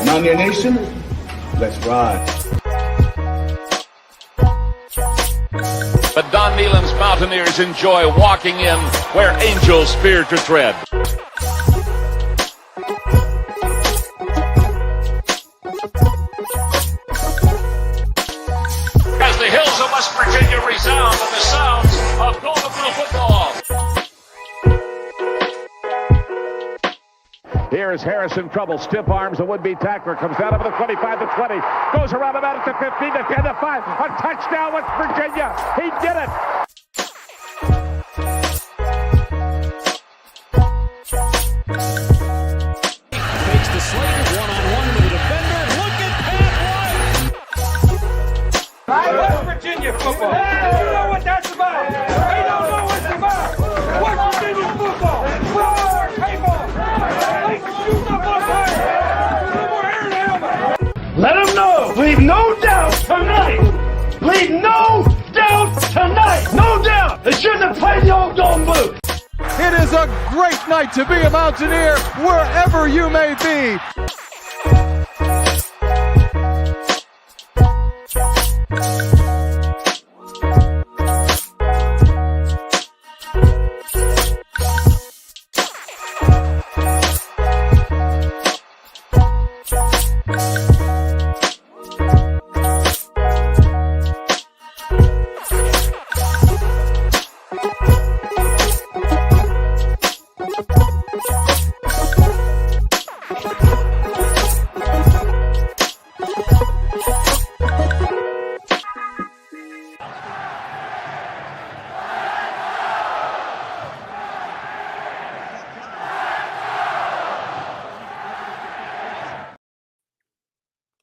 Mountaineer Nation, let's ride. But Don Nealon's Mountaineers enjoy walking in where angels fear to tread. As the hills of West Virginia resound with the sounds of Golden Blue football. Here is Harrison trouble. Stiff arms, a would-be tackler. Comes down over the 25 to 20. Goes around about at the 15 to 10 to 5. A touchdown, West Virginia. He did it. Takes the Slater one-on-one with the defender. Look at that one. West Virginia football. They don't know what that's about. They don't know what it's about. West Virginia football. We're all our people. They can shoot up our fire. We're here to help. Let them know. Leave no doubt tonight. Leave no doubt tonight. No doubt. They shouldn't have played the old Golden Blue. It is a great night to be a Mountaineer wherever you may be.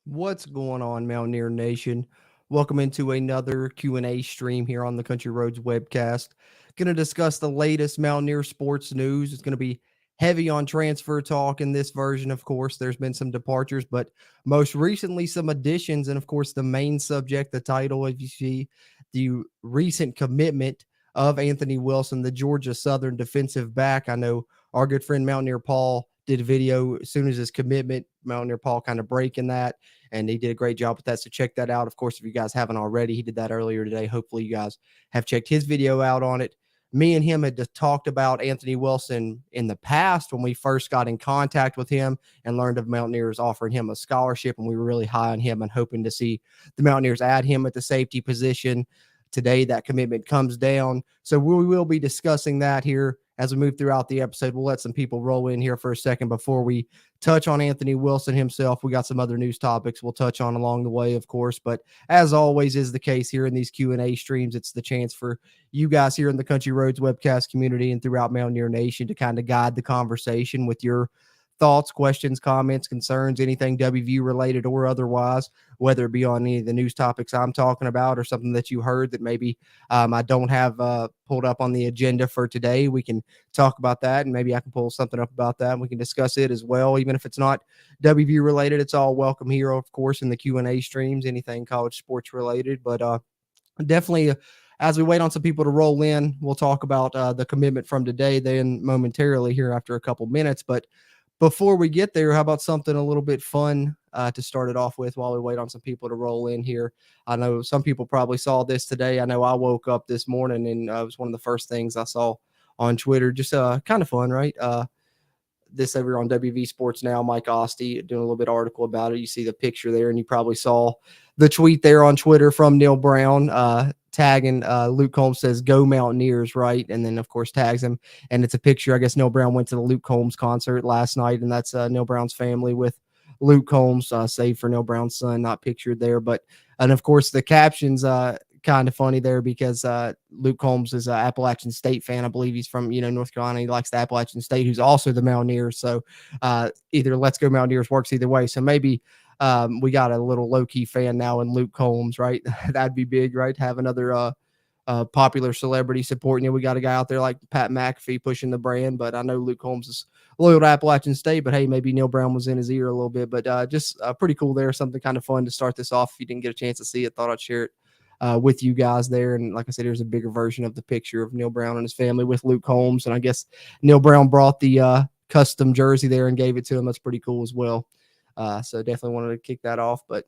What's going on, Mountaineer Nation? Welcome into another Q&A stream here on the Country Roads webcast. Going to discuss the latest Mountaineer sports news. It's going to be heavy on transfer talk in this version, of course. There's been some departures, but most recently some additions, and of course the main subject, the title, as you see, the recent commitment of Anthony Wilson, the Georgia Southern defensive back. I know our good friend Mountaineer Paul did a video as soon as his commitment, Mountaineer Paul kind of breaking that, and he did a great job with that. So check that out. Of course, if you guys haven't already, he did that earlier today. Hopefully you guys have checked his video out on it. Me and him had just talked about Anthony Wilson in the past when we first got in contact with him and learned of Mountaineers offering him a scholarship, and we were really high on him and hoping to see the Mountaineers add him at the safety position. Today, that commitment comes down. So we will be discussing that here as we move throughout the episode. We'll let some people roll in here for a second before we touch on Anthony Wilson himself. We got some other news topics we'll touch on along the way, of course. But as always is the case here in these Q&A streams, it's the chance for you guys here in the Country Roads webcast community and throughout Mountaineer Nation to kind of guide the conversation with your thoughts, questions, comments, concerns, anything WVU related or otherwise, whether it be on any of the news topics I'm talking about or something that you heard that maybe I don't have pulled up on the agenda for today. We can talk about that, and maybe I can pull something up about that, and we can discuss it as well. Even if it's not WVU related, it's all welcome here, of course, in the Q&A streams, anything college sports related. But definitely, as we wait on some people to roll in, we'll talk about the commitment from today then momentarily here after a couple minutes. But before we get there, how about something a little bit fun to start it off with while we wait on some people to roll in here? I know some people probably saw this today. I know I woke up this morning and it was one of the first things I saw on Twitter. Just kind of fun, right? This over on WV Sports Now, Mike Ostie doing a little bit of article about it. You see the picture there, and you probably saw the tweet there on Twitter from Neil Brown tagging Luke Combs, says "Go Mountaineers," right? And then of course tags him, and it's a picture. I guess Neil Brown went to the Luke Combs concert last night, and that's Neil Brown's family with Luke Combs, save for Neil Brown's son, not pictured there. But and of course the captions kind of funny there because Luke Combs is an Appalachian State fan. I believe he's from North Carolina. He likes the Appalachian State, who's also the Mountaineers. So either "Let's Go Mountaineers" works either way. So maybe we got a little low-key fan now in Luke Combs, right? That'd be big, right? Have another popular celebrity supporting you. We got a guy out there like Pat McAfee pushing the brand, but I know Luke Combs is loyal to Appalachian State, but hey, maybe Neil Brown was in his ear a little bit. But just pretty cool there. Something kind of fun to start this off. If you didn't get a chance to see it, thought I'd share it with you guys there. And like I said, here's a bigger version of the picture of Neil Brown and his family with Luke Combs. And I guess Neil Brown brought the custom jersey there and gave it to him. That's pretty cool as well. So definitely wanted to kick that off, but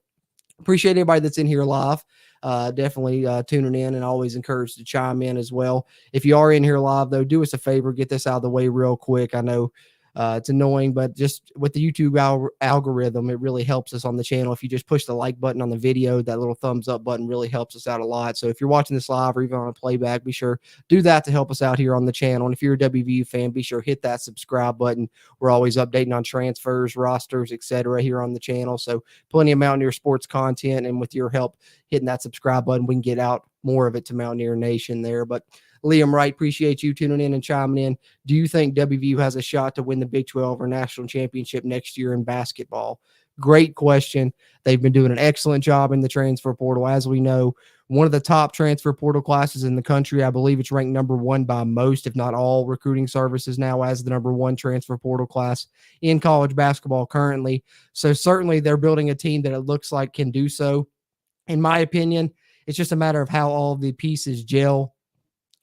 appreciate anybody that's in here live. Definitely tuning in, and always encouraged to chime in as well. If you are in here live, though, do us a favor, get this out of the way real quick. I know it's annoying, but just with the YouTube algorithm, it really helps us on the channel. If you just push the like button on the video, that little thumbs up button really helps us out a lot. So if you're watching this live or even on a playback, be sure do that to help us out here on the channel. And if you're a WVU fan, be sure hit that subscribe button. We're always updating on transfers, rosters, etc. here on the channel. So plenty of Mountaineer sports content, and with your help hitting that subscribe button, we can get out more of it to Mountaineer Nation there. But Liam Wright, appreciate you tuning in and chiming in. Do you think WVU has a shot to win the Big 12 or national championship next year in basketball? Great question. They've been doing an excellent job in the transfer portal. As we know, one of the top transfer portal classes in the country. I believe it's ranked number one by most, if not all, recruiting services now as the number one transfer portal class in college basketball currently. So certainly they're building a team that it looks like can do so. In my opinion, it's just a matter of how all the pieces gel.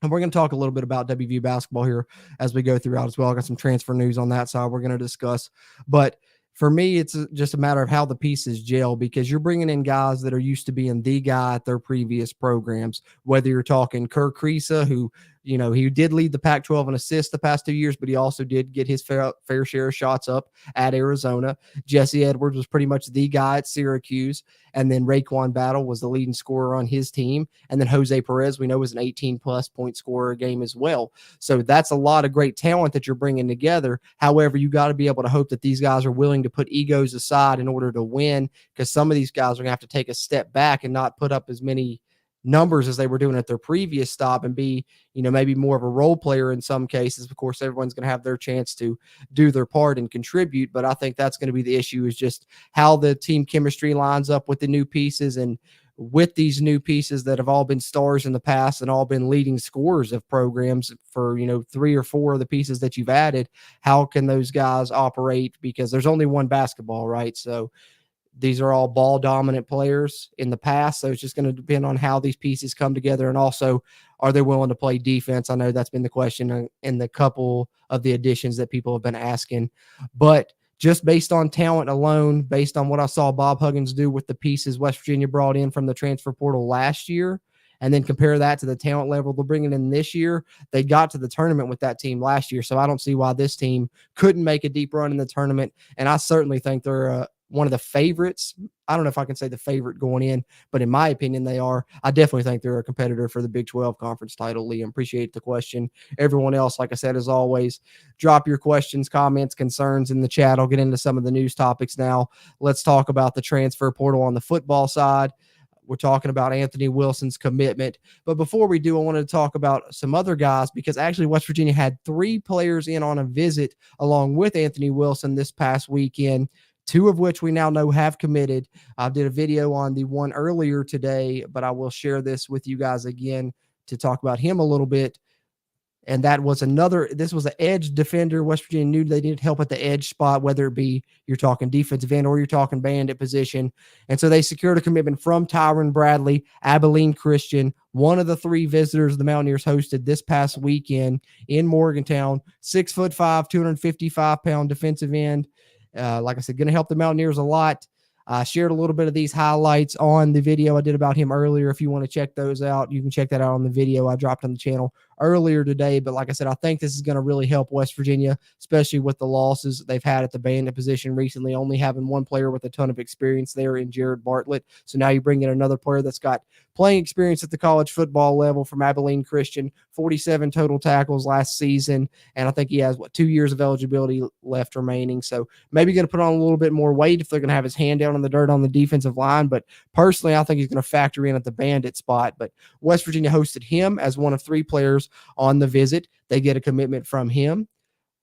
And we're going to talk a little bit about WVU basketball here as we go throughout as well. I got some transfer news on that side we're going to discuss. But for me, it's just a matter of how the pieces gel, because you're bringing in guys that are used to being the guy at their previous programs, whether you're talking Kirk Kriisa, who, you know, he did lead the Pac-12 in assists the past 2 years, but he also did get his fair share of shots up at Arizona. Jesse Edwards was pretty much the guy at Syracuse. And then Raekwon Battle was the leading scorer on his team. And then Jose Perez, we know, was an 18-plus point scorer a game as well. So that's a lot of great talent that you're bringing together. However, you got to be able to hope that these guys are willing to put egos aside in order to win, because some of these guys are going to have to take a step back and not put up as many numbers as they were doing at their previous stop, and be, you know, maybe more of a role player in some cases. Of course, everyone's going to have their chance to do their part and contribute, but I think that's going to be the issue, is just how the team chemistry lines up with the new pieces, and with these new pieces that have all been stars in the past and all been leading scorers of programs for, you know, 3 or 4 of the pieces that you've added. How can those guys operate? Because there's only one basketball, right? So these are all ball dominant players in the past. So it's just going to depend on how these pieces come together. And also, are they willing to play defense? I know that's been the question in the couple of the additions that people have been asking, but just based on talent alone, based on what I saw Bob Huggins do with the pieces West Virginia brought in from the transfer portal last year, and then compare that to the talent level they're bringing in this year, they got to the tournament with that team last year. So I don't see why this team couldn't make a deep run in the tournament. And I certainly think they're one of the favorites. I don't know if I can say the favorite going in, but in my opinion, they are. I definitely think they're a competitor for the Big 12 conference title. Liam, appreciate the question. Everyone else, like I said, as always, drop your questions, comments, concerns in the chat. I'll get into some of the news topics now. Let's talk about the transfer portal on the football side. We're talking about Anthony Wilson's commitment. But before we do, I wanted to talk about some other guys, because actually West Virginia had 3 players in on a visit along with Anthony Wilson this past weekend, 2 of which we now know have committed. I did a video on the one earlier today, but I will share this with you guys again to talk about him a little bit. And that was this was an edge defender. West Virginia knew they needed help at the edge spot, whether it be you're talking defensive end or you're talking bandit position. And so they secured a commitment from Tyron Bradley, Abilene Christian, one of the 3 visitors the Mountaineers hosted this past weekend in Morgantown. 6'5", 255-pound defensive end. Like I said, going to help the Mountaineers a lot. I shared a little bit of these highlights on the video I did about him earlier. If you want to check those out, you can check that out on the video I dropped on the channel earlier today. But like I said, I think this is going to really help West Virginia, especially with the losses they've had at the bandit position recently, only having one player with a ton of experience there in Jared Bartlett. So now you bring in another player that's got playing experience at the college football level from Abilene Christian, 47 total tackles last season. And I think he has, 2 years of eligibility left remaining. So maybe going to put on a little bit more weight if they're going to have his hand down in the dirt on the defensive line. But personally, I think he's going to factor in at the bandit spot. But West Virginia hosted him as one of 3 players on the visit. They get a commitment from him.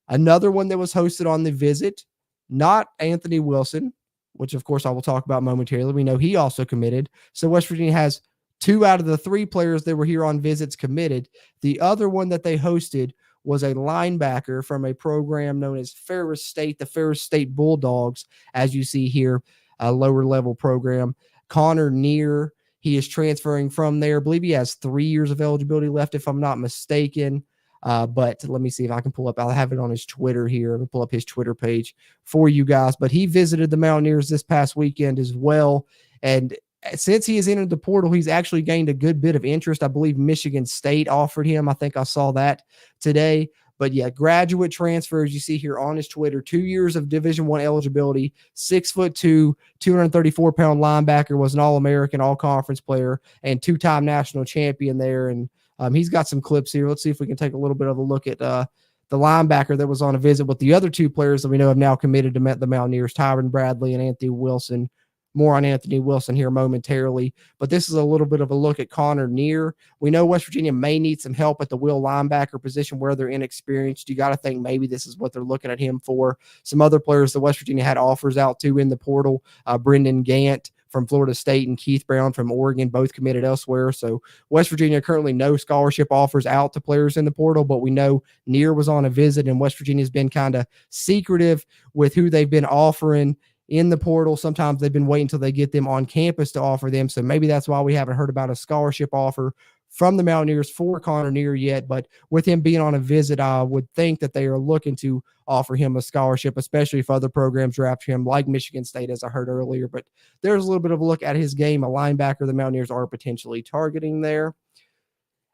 Another one that was hosted on the visit, not Anthony Wilson, which of course I will talk about momentarily. We know he also committed. So West Virginia has 2 out of the 3 players that were here on visits committed. The other one that they hosted was a linebacker from a program known as Ferris State, the Ferris State Bulldogs, as you see here, a lower level program. Connor Neer, he is transferring from there. I believe he has 3 years of eligibility left, if I'm not mistaken. But let me see if I can pull up. I'll have it on his Twitter here. I'll pull up his Twitter page for you guys. But he visited the Mountaineers this past weekend as well. And since he has entered the portal, he's actually gained a good bit of interest. I believe Michigan State offered him. I think I saw that today. But yeah, graduate transfer, as you see here on his Twitter, 2 years of Division I eligibility, 6'2", 234-pound linebacker, was an All-American, All-Conference player, and two-time national champion there. And he's got some clips here. Let's see if we can take a little bit of a look at the linebacker that was on a visit with the other two players that we know have now committed to the Mountaineers, Tyron Bradley and Anthony Wilson. More on Anthony Wilson here momentarily, but this is a little bit of a look at Connor Neer. We know West Virginia may need some help at the will linebacker position where they're inexperienced. You got to think maybe this is what they're looking at him for. Some other players that West Virginia had offers out to in the portal, Brendan Gant from Florida State and Keith Brown from Oregon, both committed elsewhere. So West Virginia currently no scholarship offers out to players in the portal, but we know Neer was on a visit, and West Virginia's been kind of secretive with who they've been offering in the portal. Sometimes they've been waiting until they get them on campus to offer them. So maybe that's why we haven't heard about a scholarship offer from the Mountaineers for Connor Neer yet. But with him being on a visit, I would think that they are looking to offer him a scholarship, especially if other programs draft him, like Michigan State, as I heard earlier. But there's a little bit of a look at his game, a linebacker the Mountaineers are potentially targeting there.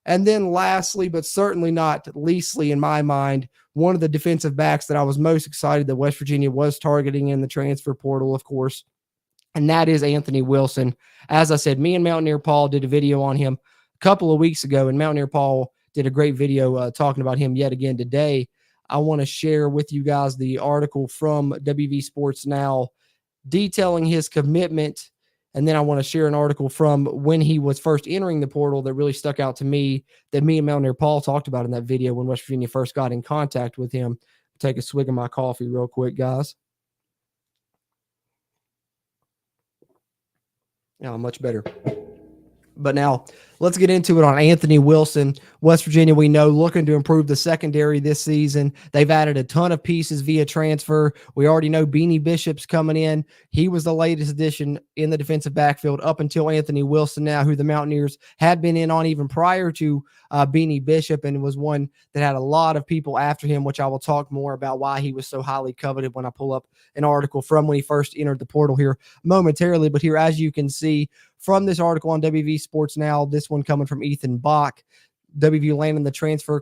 And then lastly, but certainly not leastly in my mind, one of the defensive backs that I was most excited that West Virginia was targeting in the transfer portal, of course, and that is Anthony Wilson. As I said, me and Mountaineer Paul did a video on him a couple of weeks ago, and Mountaineer Paul did a great video talking about him yet again today. I want to share with you guys the article from WV Sports Now detailing his commitment. And then I want to share an article from when he was first entering the portal that really stuck out to me, that me and Mountaineer Paul talked about in that video when West Virginia first got in contact with him. Take a swig of my coffee real quick, guys. Yeah, much better. But now let's get into it on Anthony Wilson. West Virginia, we know, looking to improve the secondary this season. They've added a ton of pieces via transfer. We already know Beanie Bishop's coming in. He was the latest addition in the defensive backfield up until Anthony Wilson now, who the Mountaineers had been in on even prior to Beanie Bishop, and was one that had a lot of people after him, which I will talk more about why he was so highly coveted when I pull up an article from when he first entered the portal here momentarily. But here, as you can see from this article on WV Sports Now, this one coming from Ethan Bach, WVU landing the transfer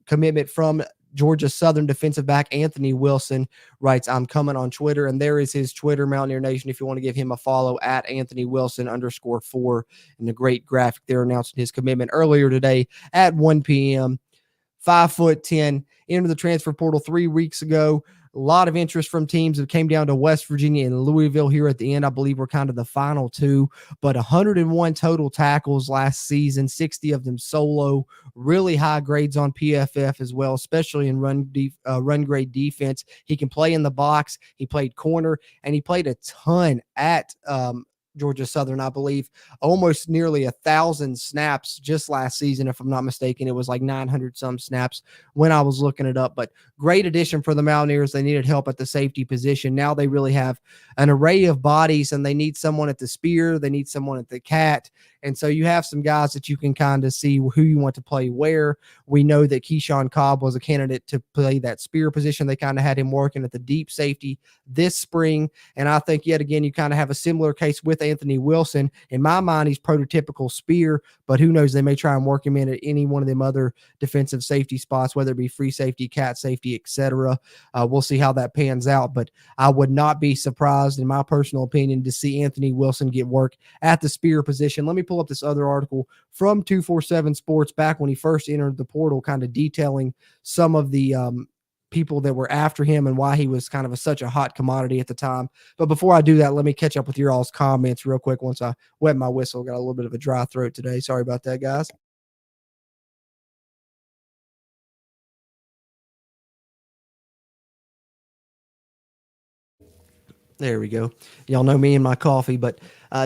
commitment from Georgia Southern defensive back Anthony Wilson, writes, "I'm coming" on Twitter. And there is his Twitter, Mountaineer Nation, if you want to give him a follow, at Anthony Wilson _4. And the great graphic there announcing his commitment earlier today at 1 p.m. 5'10", entered the transfer portal 3 weeks ago. A lot of interest from teams that came down to West Virginia and Louisville here at the end. I believe we're kind of the final two, but 101 total tackles last season, 60 of them solo, really high grades on PFF as well, especially in run grade defense. He can play in the box. He played corner, and he played a ton at Georgia Southern, I believe, almost nearly 1,000 snaps just last season, if I'm not mistaken. It was like 900 some snaps when I was looking it up. But great addition for the Mountaineers. They needed help at the safety position. Now they really have an array of bodies, and they need someone at the spear. They need someone at the cat. And so you have some guys that you can kind of see who you want to play where. We know that Keyshawn Cobb was a candidate to play that spear position. They kind of had him working at the deep safety this spring. And I think, yet again, you kind of have a similar case with Anthony Wilson. In my mind, he's prototypical spear, but who knows, they may try and work him in at any one of them other defensive safety spots, whether it be free safety, cat safety, etc. We'll see how that pans out, but I would not be surprised, in my personal opinion, to see Anthony Wilson get work at the spear position. Let me pull up this other article from 247 Sports back when he first entered the portal, kind of detailing some of the people that were after him and why he was kind of such a hot commodity at the time. But before I do that, let me catch up with your all's comments real quick once I wet my whistle. Got a little bit of a dry throat today. Sorry about that, guys. There we go. Y'all know me and my coffee, but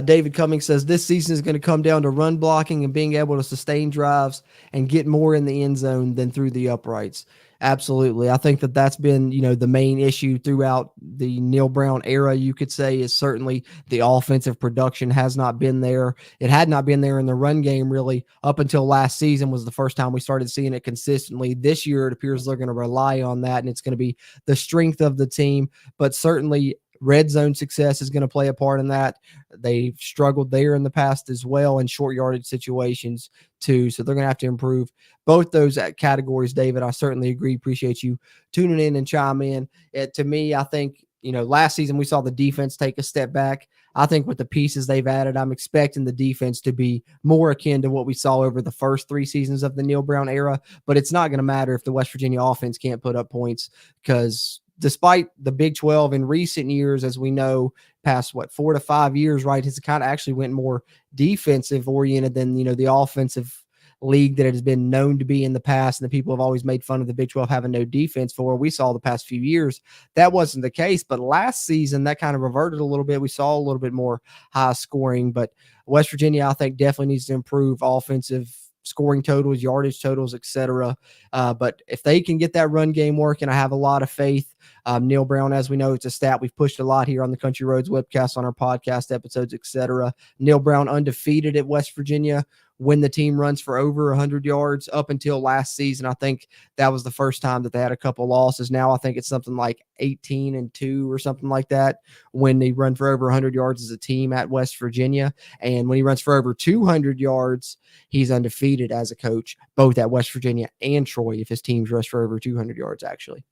David Cummings says this season is going to come down to run blocking and being able to sustain drives and get more in the end zone than through the uprights. Absolutely. I think that that's been, the main issue throughout the Neil Brown era, you could say, is certainly the offensive production has not been there. It had not been there in the run game, really, up until last season was the first time we started seeing it consistently. This year, it appears they're going to rely on that, and it's going to be the strength of the team. But certainly, red zone success is going to play a part in that. They've struggled there in the past as well in short yardage situations, too. So they're going to have to improve both those categories, David. I certainly agree. Appreciate you tuning in and chime in. To me, I think, last season we saw the defense take a step back. I think with the pieces they've added, I'm expecting the defense to be more akin to what we saw over the first 3 seasons of the Neil Brown era. But it's not going to matter if the West Virginia offense can't put up points, because despite the Big 12 in recent years, as we know, past 4 to 5 years, right, it's kind of actually went more defensive oriented than, the offensive league that it has been known to be in the past, and the people have always made fun of the Big 12 having no defense for. We saw the past few years that wasn't the case, but last season that kind of reverted a little bit. We saw a little bit more high scoring, but West Virginia, I think, definitely needs to improve offensive scoring totals, yardage totals, etc. But if they can get that run game working, I have a lot of faith. Neil Brown, as we know, it's a stat we've pushed a lot here on the Country Roads webcast, on our podcast episodes, etc. Neil Brown undefeated at West Virginia when the team runs for over 100 yards. Up until last season, I think that was the first time that they had a couple losses. Now I think it's something like 18-2 or something like that when they run for over 100 yards as a team at West Virginia. And when he runs for over 200 yards, he's undefeated as a coach, both at West Virginia and Troy, if his teams rush for over 200 yards, actually.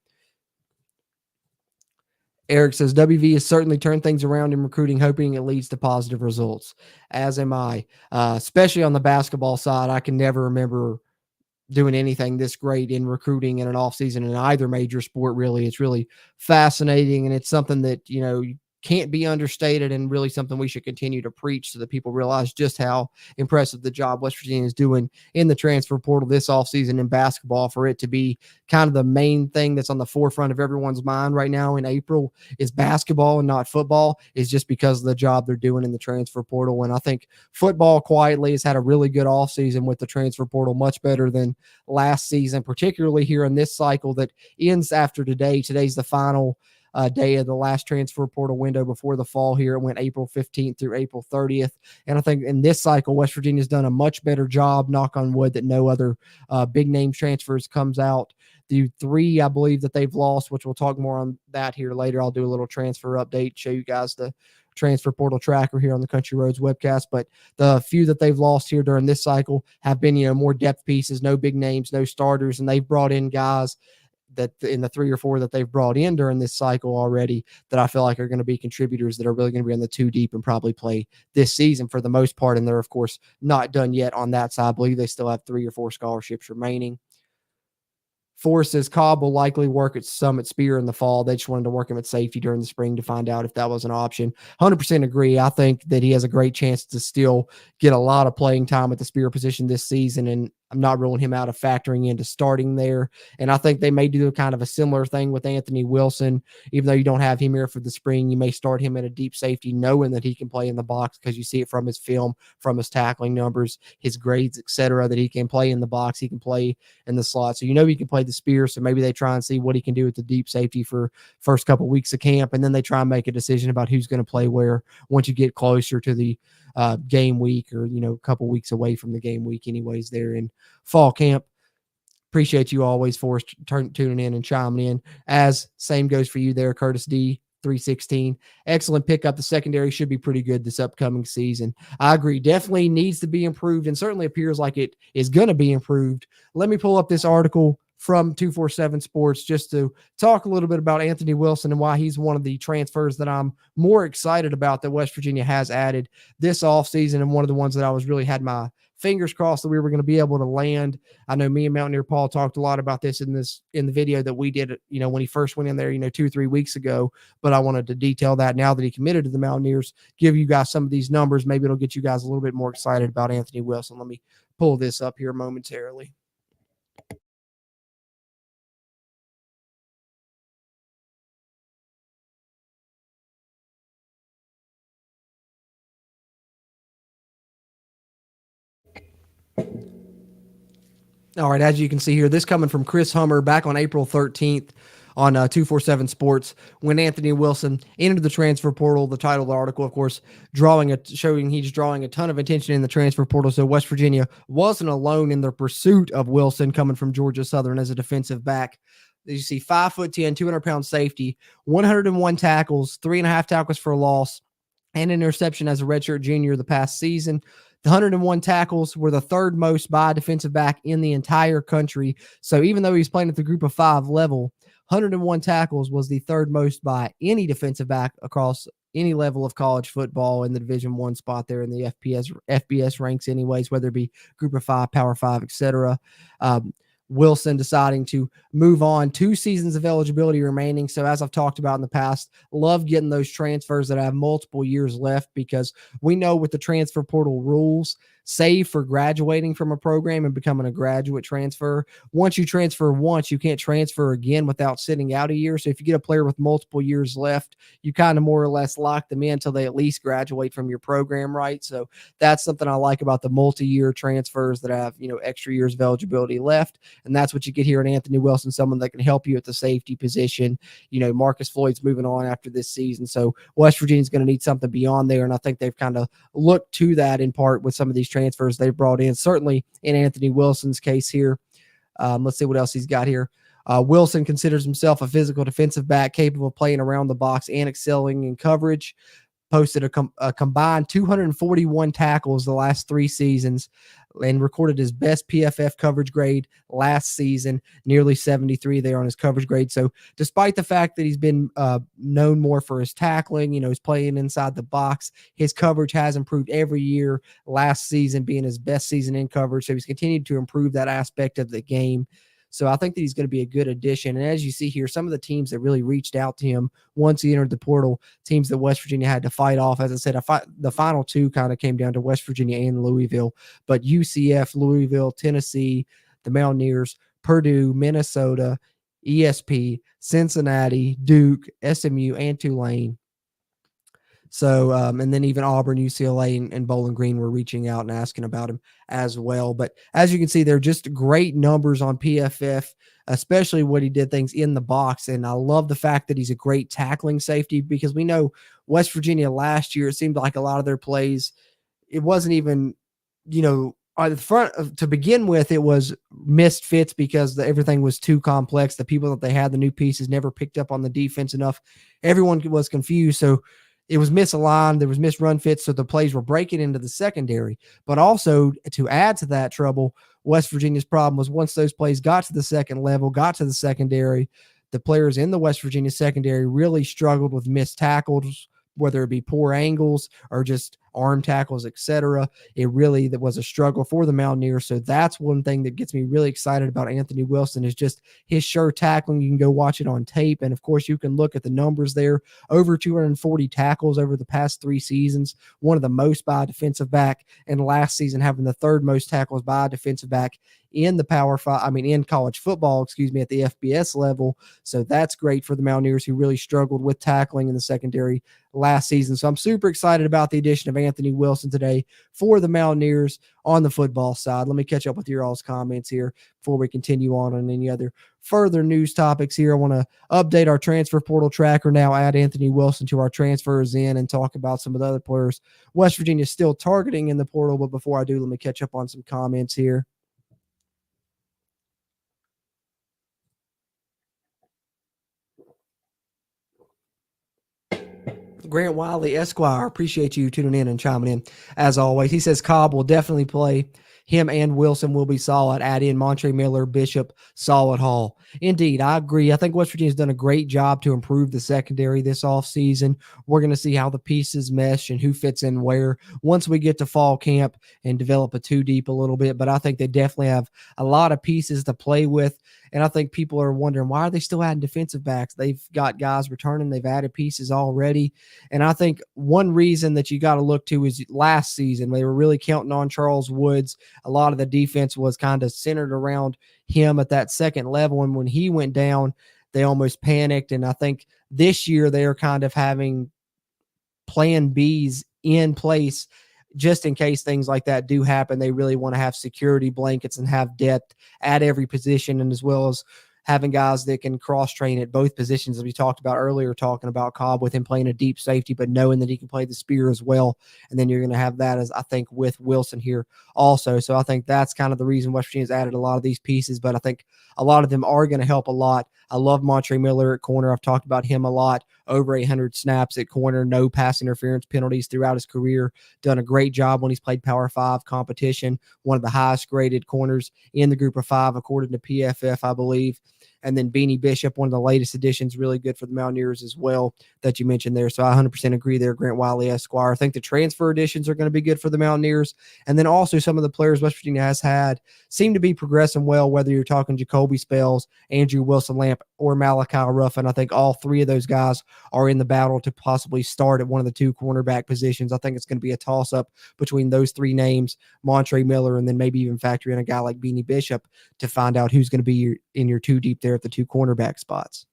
Eric says, WV has certainly turned things around in recruiting, hoping it leads to positive results, as am I. Especially on the basketball side, I can never remember doing anything this great in recruiting in an offseason in either major sport, really. It's really fascinating, and it's something that, can't be understated, and really something we should continue to preach so that people realize just how impressive the job West Virginia is doing in the transfer portal this offseason in basketball. For it to be kind of the main thing that's on the forefront of everyone's mind right now in April is basketball and not football, is just because of the job they're doing in the transfer portal. And I think football quietly has had a really good offseason with the transfer portal, much better than last season, particularly here in this cycle that ends after today. Today's the final day of the last transfer portal window before the fall here. It went April 15th through April 30th. And I think in this cycle, West Virginia's done a much better job, knock on wood, that no other big name transfers comes out. The 3, I believe, that they've lost, which we'll talk more on that here later. I'll do a little transfer update, show you guys the transfer portal tracker here on the Country Roads webcast. But the few that they've lost here during this cycle have been, more depth pieces, no big names, no starters, and they've brought in guys that in the 3 or 4 that they've brought in during this cycle already that I feel like are going to be contributors that are really going to be on the 2 deep and probably play this season for the most part. And they're, of course, not done yet on that side. I believe they still have 3 or 4 scholarships remaining. Forrest says Cobb will likely work at Summit Spear in the fall. They just wanted to work him at safety during the spring to find out if that was an option. 100% agree. I think that he has a great chance to still get a lot of playing time at the Spear position this season, and I'm not ruling him out of factoring into starting there. And I think they may do kind of a similar thing with Anthony Wilson. Even though you don't have him here for the spring, you may start him at a deep safety knowing that he can play in the box because you see it from his film, from his tackling numbers, his grades, etc., that he can play in the box, he can play in the slot. So he can play the Spear, so maybe they try and see what he can do with the deep safety for first couple of weeks of camp, and then they try and make a decision about who's going to play where once you get closer to the game week, or a couple weeks away from the game week anyways there in fall camp. Appreciate you always for tuning in and chiming in. As same goes for you there, Curtis D. 316. Excellent pickup. The secondary should be pretty good this upcoming season. I agree. Definitely needs to be improved, and certainly appears like it is going to be improved. Let me pull up this article from 247 Sports just to talk a little bit about Anthony Wilson and why he's one of the transfers that I'm more excited about that West Virginia has added this offseason, and one of the ones that I was really had my fingers crossed that we were going to be able to land. I know me and Mountaineer Paul talked a lot about this in the video that we did, when he first went in there, 2 or 3 weeks ago, but I wanted to detail that now that he committed to the Mountaineers, give you guys some of these numbers. Maybe it'll get you guys a little bit more excited about Anthony Wilson. Let me pull this up here momentarily. All right, as you can see here, this coming from Chris Hummer back on April 13th on 247 Sports when Anthony Wilson entered the transfer portal. The title of the article, of course, showing he's drawing a ton of attention in the transfer portal. So West Virginia wasn't alone in their pursuit of Wilson coming from Georgia Southern as a defensive back. As you see, 5'10", 200-pound safety, 101 tackles, 3.5 tackles for a loss, and an interception as a redshirt junior the past season. The 101 tackles were the third most by a defensive back in the entire country. So even though he's playing at the group of 5 level, 101 tackles was the third most by any defensive back across any level of college football in the Division I spot there in the FBS ranks anyways, whether it be group of 5, power 5, etc. Wilson deciding to move on, 2 seasons of eligibility remaining. So as I've talked about in the past, love getting those transfers that have multiple years left, because we know with the transfer portal rules, save for graduating from a program and becoming a graduate transfer, once you transfer once, you can't transfer again without sitting out a year. So if you get a player with multiple years left, you kind of more or less lock them in until they at least graduate from your program, right? So that's something I like about the multi-year transfers that have, extra years of eligibility left. And that's what you get here in Anthony Wilson, someone that can help you at the safety position. Marcus Floyd's moving on after this season. So West Virginia's going to need something beyond there. And I think they've kind of looked to that in part with some of these transfers they brought in, certainly in Anthony Wilson's case here. Let's see what else he's got here. Wilson considers himself a physical defensive back capable of playing around the box and excelling in coverage. Posted a combined 241 tackles the last 3 seasons and recorded his best PFF coverage grade last season, nearly 73 there on his coverage grade. So despite the fact that he's been known more for his tackling, he's playing inside the box, his coverage has improved every year, last season being his best season in coverage. So he's continued to improve that aspect of the game. So I think that he's going to be a good addition. And as you see here, some of the teams that really reached out to him once he entered the portal, teams that West Virginia had to fight off. As I said, the final 2 kind of came down to West Virginia and Louisville. But UCF, Louisville, Tennessee, the Mountaineers, Purdue, Minnesota, ESP, Cincinnati, Duke, SMU, and Tulane. So, and then even Auburn, UCLA, and Bowling Green were reaching out and asking about him as well. But as you can see, they're just great numbers on PFF, especially what he did things in the box. And I love the fact that he's a great tackling safety, because we know West Virginia last year, it seemed like a lot of their plays, it wasn't even, on the front to begin with, it was missed fits because everything was too complex. The people that they had, the new pieces, never picked up on the defense enough. Everyone was confused. So it was misaligned. There was missed run fits. So the plays were breaking into the secondary. But also to add to that trouble, West Virginia's problem was once those plays got to the second level, got to the secondary, the players in the West Virginia secondary really struggled with missed tackles, whether it be poor angles or just arm tackles, etc. It really that was a struggle for the Mountaineers. So that's one thing that gets me really excited about Anthony Wilson is just his sure tackling. You can go watch it on tape. And of course, you can look at the numbers there. Over 240 tackles over the past 3 seasons, one of the most by a defensive back, and last season having the 3rd most tackles by a defensive back in the Power 5, in college football, at the FBS level. So that's great for the Mountaineers, who really struggled with tackling in the secondary last season. So I'm super excited about the addition of Anthony Wilson today for the Mountaineers on the football side. Let me catch up with your all's comments here before we continue on any other further news topics here. I want to update our transfer portal tracker now, add Anthony Wilson to our transfers in, and talk about some of the other players West Virginia is still targeting in the portal. But before I do, let me catch up on some comments here. Grant Wiley, Esquire, appreciate you tuning in and chiming in as always. He says Cobb will definitely play. Him and Wilson will be solid. Add in Montre Miller, Bishop, solid Hall. Indeed, I agree. I think West Virginia's done a great job to improve the secondary this offseason. We're going to see how the pieces mesh and who fits in where once we get to fall camp and develop a 2 deep a little bit. But I think they definitely have a lot of pieces to play with. And I think people are wondering, why are they still adding defensive backs? They've got guys returning. They've added pieces already. And I think one reason that you got to look to is last season, they were really counting on Charles Woods. A lot of the defense was kind of centered around him at that second level. And when he went down, they almost panicked. And I think this year they're kind of having plan Bs in place just in case things like that do happen, they really want to have security blankets and have depth at every position, and as well as having guys that can cross-train at both positions, as we talked about earlier, talking about Cobb with him playing a deep safety, but knowing that he can play the spear as well. And then you're going to have that, as I think, with Wilson here also. So I think that's kind of the reason West Virginia's added a lot of these pieces, but I think a lot of them are going to help a lot. I love Montre Miller at corner. I've talked about him a lot. Over 800 snaps at corner, no pass interference penalties throughout his career. Done a great job when he's played Power 5 competition. One of the highest graded corners in the group of 5, according to PFF, I believe. And then Beanie Bishop, one of the latest additions, really good for the Mountaineers as well, that you mentioned there. So I 100% agree there, Grant Wiley Esquire. I think the transfer additions are going to be good for the Mountaineers. And then also some of the players West Virginia has had seem to be progressing well, whether you're talking Jacoby Spells, Andrew Wilson-Lamp, or Malachi Ruffin. I think all three of those guys are in the battle to possibly start at one of the 2 cornerback positions. I think it's going to be a toss-up between those 3 names, Montre Miller, and then maybe even factor in a guy like Beanie Bishop to find out who's going to be in your 2 deep there at the 2 cornerback spots.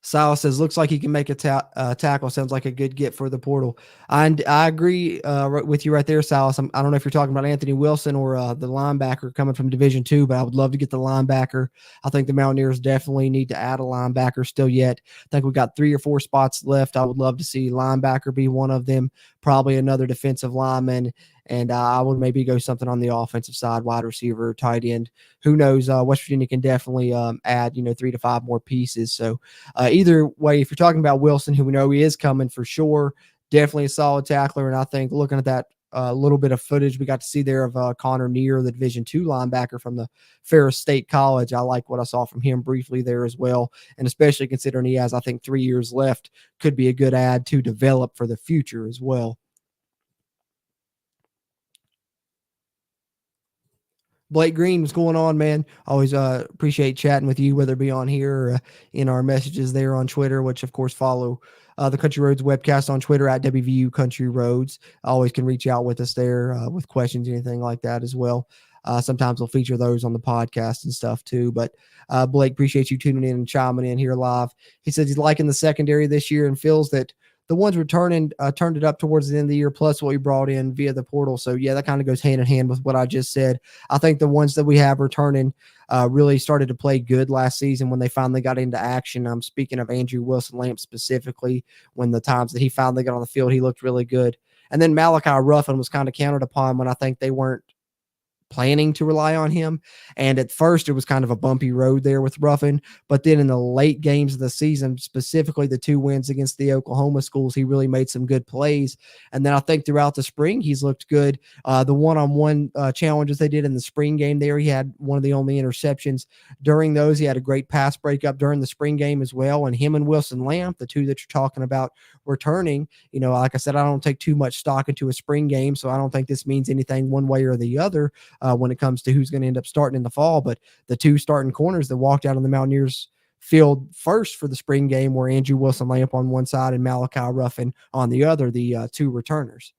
Silas says, looks like he can make a tackle. Sounds like a good get for the portal. I agree with you right there, Silas. I don't know if you're talking about Anthony Wilson or the linebacker coming from Division II, but I would love to get the linebacker. I think the Mountaineers definitely need to add a linebacker still yet. I think we've got 3 or 4 spots left. I would love to see linebacker be one of them, probably another defensive lineman, and I would maybe go something on the offensive side, wide receiver, tight end. Who knows? West Virginia can definitely add, 3 to 5 more pieces. So either way, if you're talking about Wilson, who we know he is coming for sure, definitely a solid tackler. And I think looking at that little bit of footage we got to see there of Connor Neer, the Division II linebacker from the Ferris State College, I like what I saw from him briefly there as well. And especially considering he has, I think, 3 years left, could be a good add to develop for the future as well. Blake Green, what's going on, man? Always appreciate chatting with you, whether it be on here or in our messages there on Twitter, which, of course, follow the Country Roads webcast on Twitter at WVU Country Roads. Always can reach out with us there with questions, anything like that as well. Sometimes we'll feature those on the podcast and stuff too. But Blake, appreciate you tuning in and chiming in here live. He says he's liking the secondary this year and feels that the ones returning turned it up towards the end of the year, plus what we brought in via the portal. So, yeah, that kind of goes hand in hand with what I just said. I think the ones that we have returning really started to play good last season when they finally got into action. I'm speaking of Andrew Wilson-Lamp specifically. When the times that he finally got on the field, he looked really good. And then Malachi Ruffin was kind of counted upon when I think they weren't planning to rely on him. And at first it was kind of a bumpy road there with Ruffin, but then in the late games of the season, specifically the 2 wins against the Oklahoma schools, he really made some good plays. And then I think throughout the spring, he's looked good. The one-on-one challenges they did in the spring game there, he had one of the only interceptions during those. He had a great pass breakup during the spring game as well. And him and Wilson-Lamp, the 2 that you're talking about returning, like I said, I don't take too much stock into a spring game, so I don't think this means anything one way or the other when it comes to who's going to end up starting in the fall. But the 2 starting corners that walked out on the Mountaineers field first for the spring game were Andrew Wilson-Lamp on one side and Malachi Ruffin on the other, the 2 returners.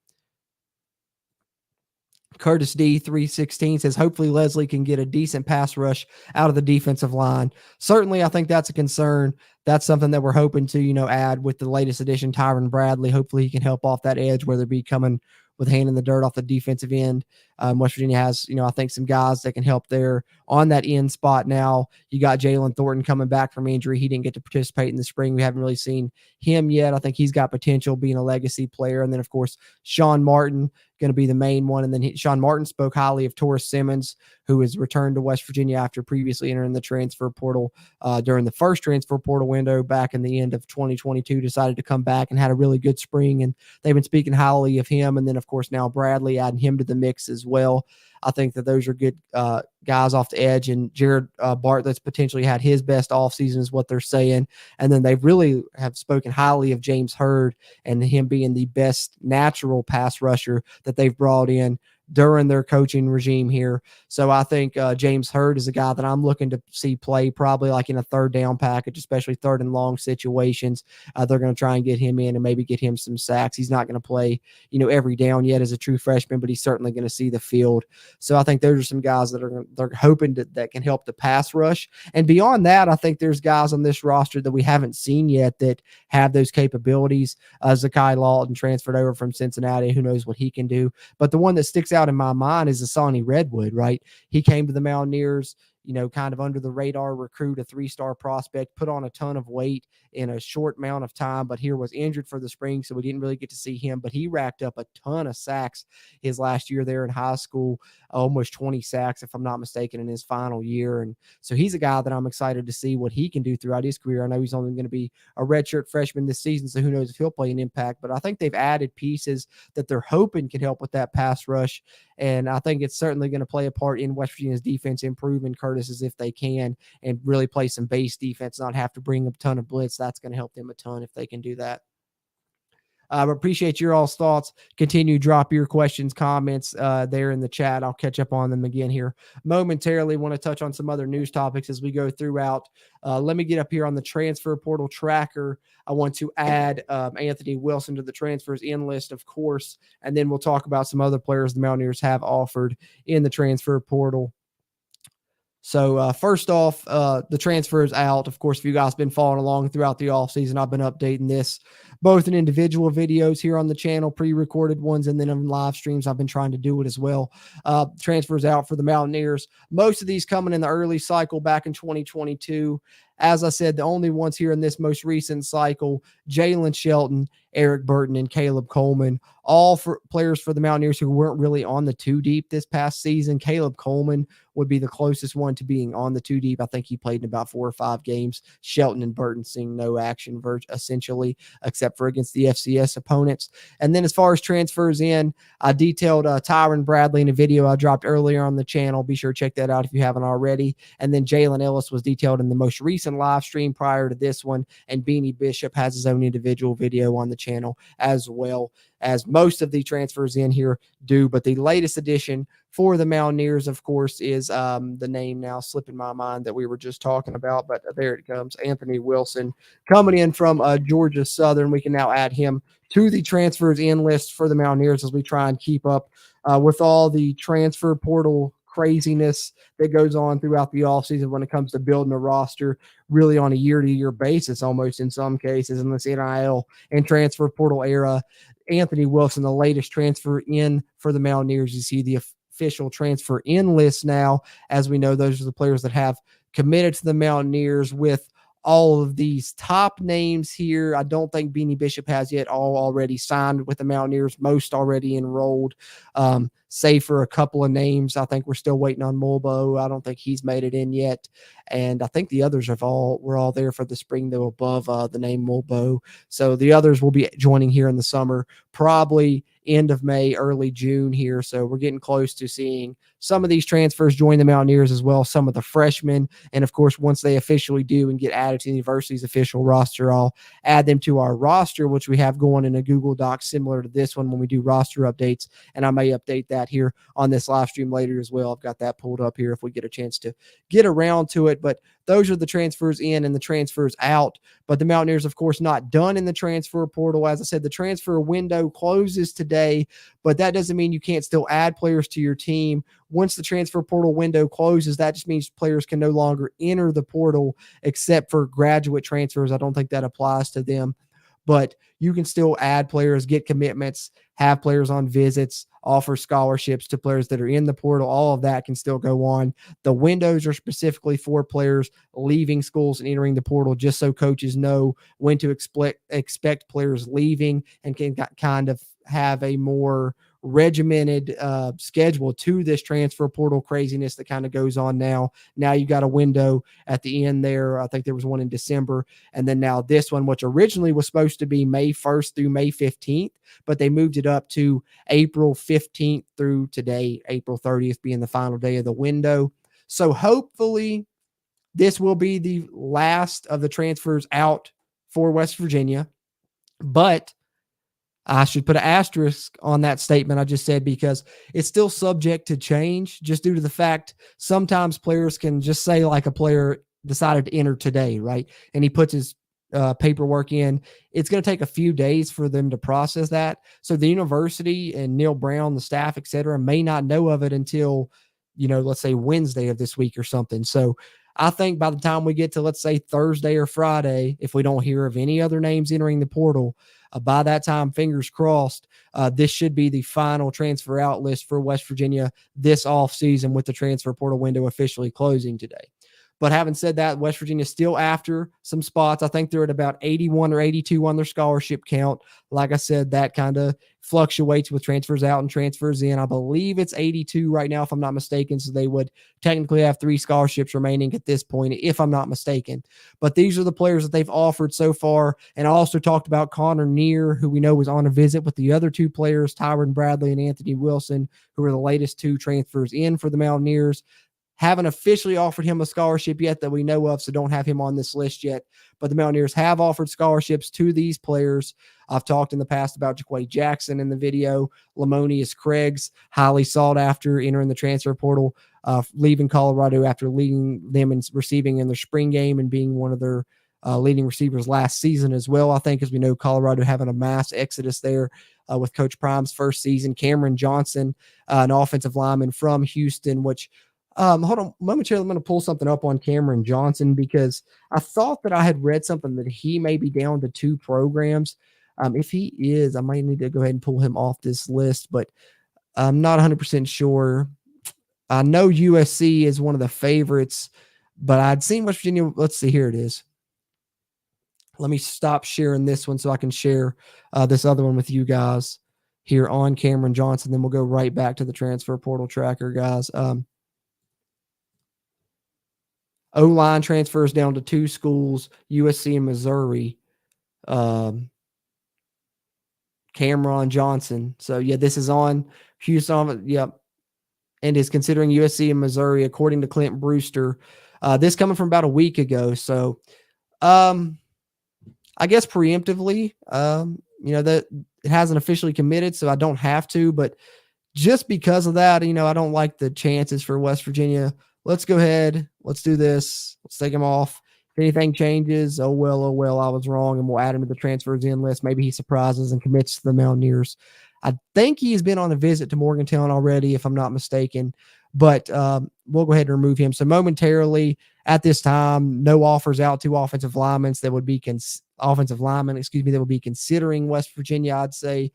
Curtis D 316 says, hopefully Leslie can get a decent pass rush out of the defensive line. Certainly, I think that's a concern. That's something that we're hoping to, add with the latest addition, Tyron Bradley. Hopefully he can help off that edge, whether it be coming with hand in the dirt off the defensive end. West Virginia has, I think some guys that can help there on that end spot now. You got Jalen Thornton coming back from injury. He didn't get to participate in the spring. We haven't really seen him yet. I think he's got potential being a legacy player. And then, of course, Sean Martin going to be the main one. And then Sean Martin spoke highly of Torres Simmons, who has returned to West Virginia after previously entering the transfer portal during the first transfer portal window back in the end of 2022, decided to come back and had a really good spring. And they've been speaking highly of him. And then, of course, now Bradley, adding him to the mix as well. I think that those are good guys off the edge. And Jared Bartlett's potentially had his best offseason is what they're saying. And then they really have spoken highly of James Hurd and him being the best natural pass rusher that they've brought in during their coaching regime here. So I think James Hurd is a guy that I'm looking to see play probably like in a third down package, especially third and long situations. They're going to try and get him in and maybe get him some sacks. He's not going to play, every down yet as a true freshman, but he's certainly going to see the field. So I think those are some guys that they're hoping that can help the pass rush. And beyond that, I think there's guys on this roster that we haven't seen yet that have those capabilities. Zakai Lawton transferred over from Cincinnati. Who knows what he can do? But the one that sticks out in my mind is Asani Redwood, right? He came to the Mountaineers, kind of under the radar recruit, a 3-star prospect, put on a ton of weight in a short amount of time, but here was injured for the spring, so we didn't really get to see him, but he racked up a ton of sacks his last year there in high school, almost 20 sacks, if I'm not mistaken, in his final year. And so he's a guy that I'm excited to see what he can do throughout his career. I know he's only going to be a redshirt freshman this season, so who knows if he'll play an impact, but I think they've added pieces that they're hoping can help with that pass rush. And I think it's certainly going to play a part in West Virginia's defense improving Curtis's if they can and really play some base defense, not have to bring a ton of blitz. That's going to help them a ton if they can do that. Appreciate your all's thoughts. Continue drop your questions, comments there in the chat. I'll catch up on them again here momentarily. Want to touch on some other news topics as we go throughout. Let me get up here on the transfer portal tracker. I want to add Anthony Wilson to the transfers in list, of course, and then we'll talk about some other players the Mountaineers have offered in the transfer portal. So first off, the transfer is out. Of course, if you guys have been following along throughout the offseason, I've been updating this both in individual videos here on the channel, pre-recorded ones, and then in live streams. I've been trying to do it as well. Transfers out for the Mountaineers. Most of these coming in the early cycle back in 2022. As I said, the only ones here in this most recent cycle, Jalen Shelton, Eric Burton, and Caleb Coleman, all for players for the Mountaineers who weren't really on the 2 deep this past season. Caleb Coleman would be the closest one to being on the 2 deep. I think he played in about 4 or 5 games. Shelton and Burton seeing no action essentially, except for against the FCS opponents. And then as far as transfers in, I detailed Tyron Bradley in a video I dropped earlier on the channel. Be sure to check that out if you haven't already. And then Jalen Ellis was detailed in the most recent live stream prior to this one. And Beanie Bishop has his own individual video on the channel as well, as most of the transfers in here do. But the latest addition for the Mountaineers, of course, is the name now slipping my mind that we were just talking about, but there it comes, Anthony Wilson, coming in from Georgia Southern. We can now add him to the transfers in list for the Mountaineers as we try and keep up with all the transfer portal craziness that goes on throughout the offseason when it comes to building a roster really on a year-to-year basis, almost in some cases in this NIL and transfer portal era. Anthony Wilson, the latest transfer in for the Mountaineers. You see the official transfer in list now. As we know, those are the players that have committed to the Mountaineers with all of these top names here. I don't think Beanie Bishop has yet all already signed with the Mountaineers, most already enrolled, save for a couple of names. I think we're still waiting on Mulbo. I don't think he's made it in yet. And I think the others were all there for the spring, though, above the name Mulbo. So the others will be joining here in the summer, probably end of May, early June here. So we're getting close to seeing some of these transfers join the Mountaineers as well, some of the freshmen. And of course, once they officially do and get added to the university's official roster, I'll add them to our roster, which we have going in a Google Doc similar to this one when we do roster updates. And I may update that here on this live stream later as well. I've got that pulled up here if we get a chance to get around to it. But those are the transfers in and the transfers out. But the Mountaineers, of course, not done in the transfer portal. As I said, the transfer window closes today, but that doesn't mean you can't still add players to your team. Once the transfer portal window closes, that just means players can no longer enter the portal except for graduate transfers. I don't think that applies to them, but you can still add players, get commitments, have players on visits, offer scholarships to players that are in the portal. All of that can still go on. The windows are specifically for players leaving schools and entering the portal, just so coaches know when to expect players leaving and can kind of have a more regimented schedule to this transfer portal craziness that kind of goes on now. Now you got a window at the end there. I think there was one in December. And then now this one, which originally was supposed to be May 1st through May 15th, but they moved it up to April 15th through today, April 30th being the final day of the window. So hopefully this will be the last of the transfers out for West Virginia. But I should put an asterisk on that statement I just said because it's still subject to change just due to the fact sometimes players can just say like a player decided to enter today, right? And he puts his paperwork in. It's going to take a few days for them to process that. So the university and Neil Brown, the staff, et cetera, may not know of it until, let's say Wednesday of this week or something. So I think by the time we get to, let's say Thursday or Friday, if we don't hear of any other names entering the portal, by that time, fingers crossed, this should be the final transfer out list for West Virginia this offseason with the transfer portal window officially closing today. But having said that, West Virginia is still after some spots. I think they're at about 81 or 82 on their scholarship count. Like I said, that kind of fluctuates with transfers out and transfers in. I believe it's 82 right now, if I'm not mistaken. So they would technically have 3 scholarships remaining at this point, if I'm not mistaken. But these are the players that they've offered so far. And I also talked about Connor Neer, who we know was on a visit with the other 2 players, Tyron Bradley and Anthony Wilson, who are the latest 2 transfers in for the Mountaineers. Haven't officially offered him a scholarship yet that we know of, so don't have him on this list yet. But the Mountaineers have offered scholarships to these players. I've talked in the past about Jaquay Jackson in the video. Lamonius Craigs, highly sought after, entering the transfer portal, leaving Colorado after leading them in receiving in their spring game and being one of their leading receivers last season as well. I think, as we know, Colorado having a mass exodus there with Coach Prime's first season. Cameron Johnson, an offensive lineman from Houston, which hold on momentarily. I'm going to pull something up on Cameron Johnson because I thought that I had read something that he may be down to 2 programs. If he is, I might need to go ahead and pull him off this list, but I'm not 100% sure. I know USC is one of the favorites, but I'd seen West Virginia. Let's see, here it is. Let me stop sharing this one so I can share this other one with you guys here on Cameron Johnson. Then we'll go right back to the transfer portal tracker, guys. O-line transfers down to 2 schools, USC and Missouri. Cameron Johnson. So, yeah, this is on Houston. Yep. And is considering USC and Missouri, according to Clint Brewster. This coming from about a week ago. So, I guess preemptively, that it hasn't officially committed, so I don't have to. But just because of that, I don't like the chances for West Virginia. Let's go ahead. Let's do this. Let's take him off. If anything changes, oh well, I was wrong, and we'll add him to the transfers in list. Maybe he surprises and commits to the Mountaineers. I think he's been on a visit to Morgantown already, if I'm not mistaken, but we'll go ahead and remove him. So momentarily at this time, no offers out to offensive linemen that would be that would be considering West Virginia, I'd say,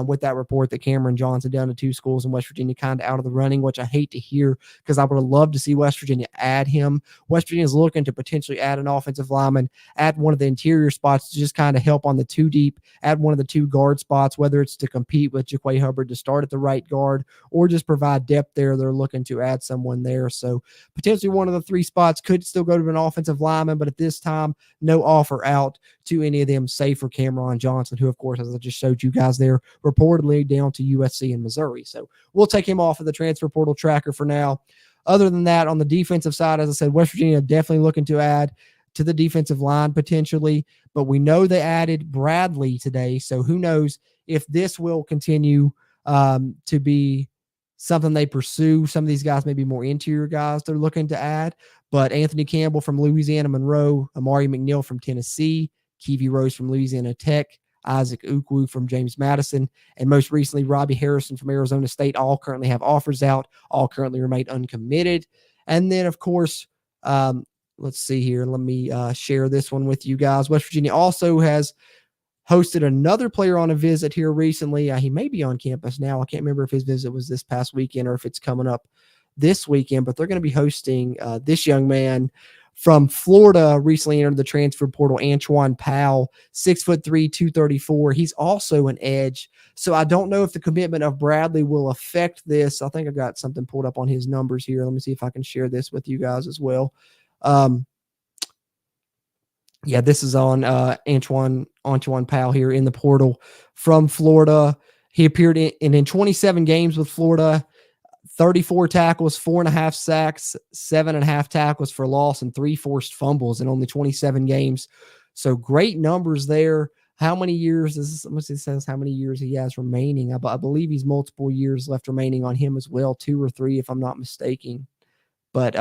with that report that Cameron Johnson down to 2 schools in West Virginia kind of out of the running, which I hate to hear because I would have loved to see West Virginia add him. West Virginia is looking to potentially add an offensive lineman at one of the interior spots to just kind of help on the 2 deep, at one of the 2 guard spots, whether it's to compete with Jaquay Hubbard to start at the right guard or just provide depth there. They're looking to add someone there. So potentially one of the 3 spots could still go to an offensive lineman, but at this time, no offer out to any of them, save for Cameron Johnson, who, of course, as I just showed you guys there, reportedly down to USC and Missouri. So we'll take him off of the transfer portal tracker for now. Other than that, on the defensive side, as I said, West Virginia definitely looking to add to the defensive line potentially, but we know they added Bradley today. So who knows if this will continue to be something they pursue. Some of these guys may be more interior guys they're looking to add, but Anthony Campbell from Louisiana Monroe, Amari McNeil from Tennessee, Keevy Rose from Louisiana Tech, Isaac Ukwu from James Madison, and most recently Robbie Harrison from Arizona State all currently have offers out, all currently remain uncommitted. And then, of course, let's see here. Let me share this one with you guys. West Virginia also has hosted another player on a visit here recently. He may be on campus now. I can't remember if his visit was this past weekend or if it's coming up this weekend, but they're going to be hosting this young man from Florida, recently entered the transfer portal, Antoine Powell, 6'3", 234. He's also an edge. So I don't know if the commitment of Bradley will affect this. I think I got something pulled up on his numbers here. Let me see if I can share this with you guys as well. Yeah, this is on Antoine Powell here in the portal from Florida. He appeared in 27 games with Florida, 34 tackles, 4.5 sacks, 7.5 tackles for loss, and 3 forced fumbles in only 27 games. So great numbers there. how many years is this? It says how many years he has remaining. I believe he's multiple years left remaining on him as well, 2 or 3, if I'm not mistaken. But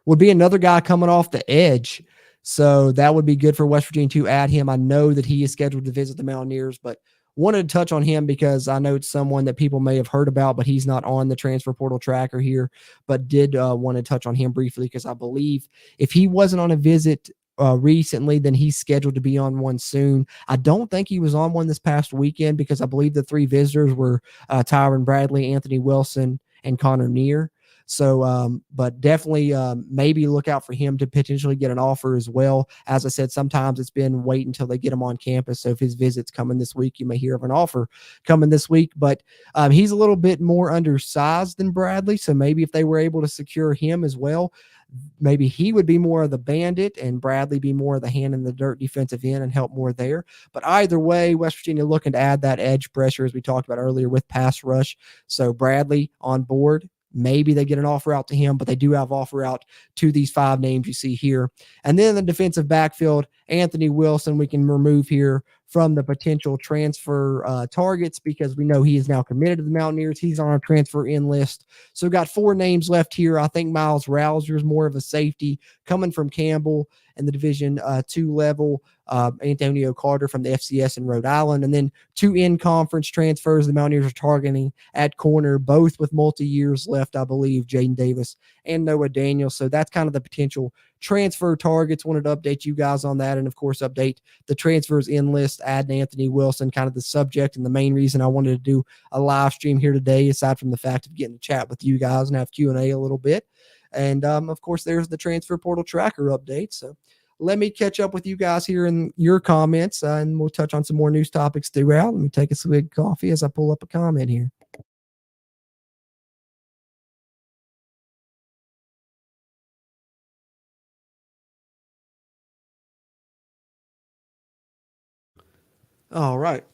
would be another guy coming off the edge. So that would be good for West Virginia to add him. I know that he is scheduled to visit the Mountaineers, but wanted to touch on him because I know it's someone that people may have heard about, but he's not on the transfer portal tracker here, but did want to touch on him briefly because I believe if he wasn't on a visit recently, then he's scheduled to be on one soon. I don't think he was on one this past weekend because I believe the 3 visitors were Tyron Bradley, Anthony Wilson, and Connor Neer. So, but definitely maybe look out for him to potentially get an offer as well. As I said, sometimes it's been wait until they get him on campus. So if his visit's coming this week, you may hear of an offer coming this week. But he's a little bit more undersized than Bradley. So maybe if they were able to secure him as well, maybe he would be more of the bandit and Bradley be more of the hand in the dirt defensive end and help more there. But either way, West Virginia looking to add that edge pressure as we talked about earlier with pass rush. So Bradley on board. Maybe they get an offer out to him, but they do have offer out to these 5 names you see here. And then the defensive backfield, Anthony Wilson, we can remove here from the potential transfer targets because we know he is now committed to the Mountaineers. He's on our transfer in list. So we've got 4 names left here. I think Miles Rouser is more of a safety coming from Campbell in the Division 2 level. Antonio Carter from the FCS in Rhode Island, and then 2 in-conference transfers the Mountaineers are targeting at corner, both with multi-years left, I believe, Jaden Davis and Noah Daniels. So that's kind of the potential transfer targets. Wanted to update you guys on that, and of course update the transfers in list, adding Anthony Wilson, kind of the subject and the main reason I wanted to do a live stream here today, aside from the fact of getting to chat with you guys and have Q&A a little bit. And of course, there's the transfer portal tracker update. So let me catch up with you guys here in your comments, and we'll touch on some more news topics throughout. Let me take a swig of coffee as I pull up a comment here. All right.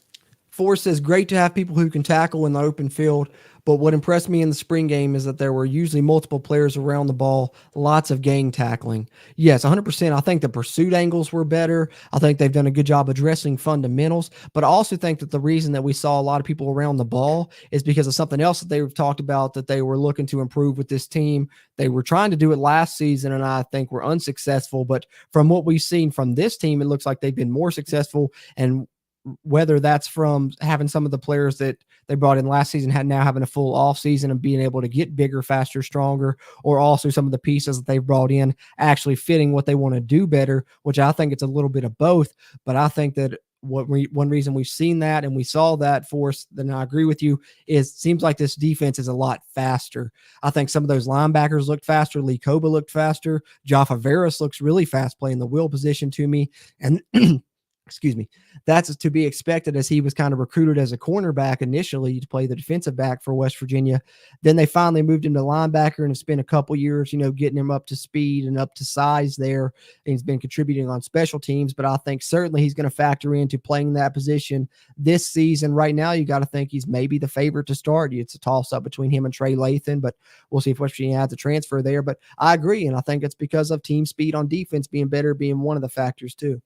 Forrest says, great to have people who can tackle in the open field, but what impressed me in the spring game is that there were usually multiple players around the ball, lots of gang tackling. Yes, 100%. I think the pursuit angles were better. I think they've done a good job addressing fundamentals, but I also think that the reason that we saw a lot of people around the ball is because of something else that they've talked about that they were looking to improve with this team. They were trying to do it last season, and I think were unsuccessful, but from what we've seen from this team, it looks like they've been more successful, and whether that's from having some of the players that they brought in last season now having a full off season and being able to get bigger, faster, stronger, or also some of the pieces that they've brought in actually fitting what they want to do better, which I think it's a little bit of both. But I think that one reason we've seen that and we saw that force, then I agree with you, is seems like this defense is a lot faster. I think some of those linebackers looked faster. Lee Koba looked faster. Jaffa Veras looks really fast playing the will position to me. And excuse me, that's to be expected as he was kind of recruited as a cornerback initially to play the defensive back for West Virginia. Then they finally moved him to linebacker and have spent a couple years, getting him up to speed and up to size there. And he's been contributing on special teams, but I think certainly he's going to factor into playing that position this season. Right now, you got to think he's maybe the favorite to start. It's a toss up between him and Trey Lathan, but we'll see if West Virginia adds a transfer there. But I agree. And I think it's because of team speed on defense being better, being one of the factors too.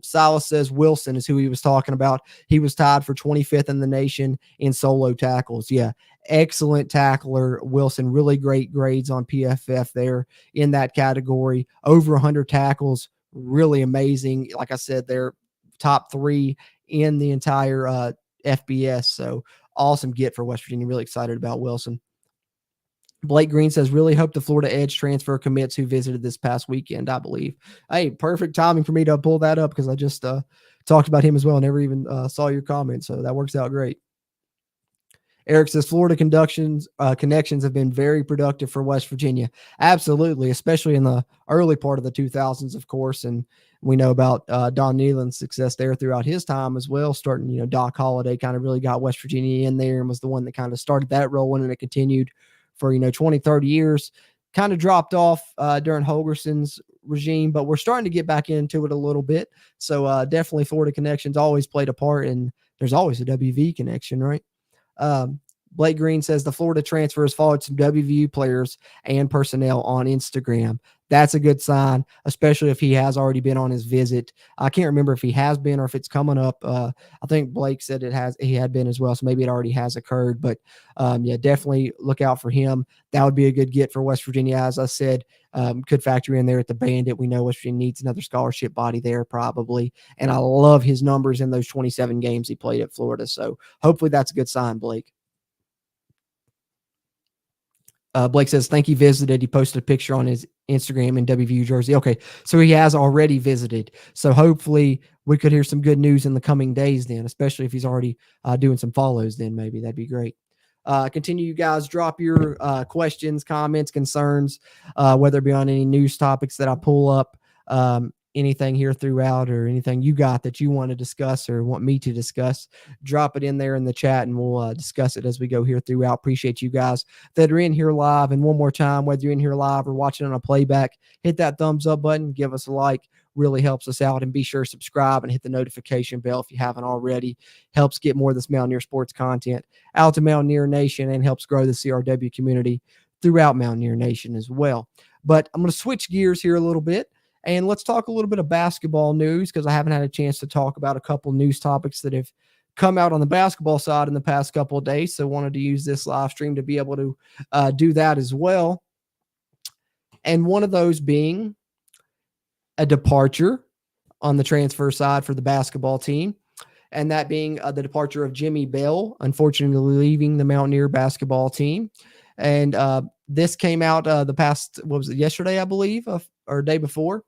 Silas says Wilson is who he was talking about. He was tied for 25th in the nation in solo tackles. Yeah, excellent tackler. Wilson, really great grades on PFF there in that category. Over 100 tackles, really amazing. Like I said, they're top 3 in the entire FBS. So awesome get for West Virginia. Really excited about Wilson. Blake Green says, really hope the Florida Edge transfer commits who visited this past weekend, I believe. Hey, perfect timing for me to pull that up because I just talked about him as well. Never even saw your comment, so that works out great. Eric says, Florida connections have been very productive for West Virginia. Absolutely, especially in the early part of the 2000s, of course, and we know about Don Neyland's success there throughout his time as well, starting, Doc Holliday kind of really got West Virginia in there and was the one that kind of started that rolling, and it continued for 20, 30 years. Kind of dropped off during Holgerson's regime, but we're starting to get back into it a little bit. So definitely Florida connections always played a part, and there's always a WV connection, right? Blake Green says the Florida transfer has followed some WVU players and personnel on Instagram. That's a good sign, especially if he has already been on his visit. I can't remember if he has been or if it's coming up. I think Blake said he had been as well, so maybe it already has occurred. But yeah, definitely look out for him. That would be a good get for West Virginia. As I said, could factor in there at the Bandit. We know West Virginia needs another scholarship body there probably. And I love his numbers in those 27 games he played at Florida. So hopefully that's a good sign, Blake. Blake says, thank you visited. He posted a picture on his Instagram in WVU jersey. Okay, so he has already visited. So hopefully we could hear some good news in the coming days then, especially if he's already doing some follows then maybe. That'd be great. Continue, you guys. Drop your questions, comments, concerns, whether it be on any news topics that I pull up, anything here throughout, or anything you got that you want to discuss or want me to discuss. Drop it in there in the chat, and we'll discuss it as we go here throughout. Appreciate you guys that are in here live. And one more time, whether you're in here live or watching on a playback, hit that thumbs up button, give us a like. Really helps us out. And be sure to subscribe and hit the notification bell if you haven't already. Helps get more of this Mountaineer sports content out to Mountaineer Nation and helps grow the CRW community throughout Mountaineer Nation as well. But I'm going to switch gears here a little bit, and let's talk a little bit of basketball news, because I haven't had a chance to talk about a couple news topics that have come out on the basketball side in the past couple of days. So wanted to use this live stream to be able to do that as well. And one of those being a departure on the transfer side for the basketball team, and that being the departure of Jimmy Bell, unfortunately leaving the Mountaineer basketball team. And this came out the past, what was it, yesterday, I believe, or day before.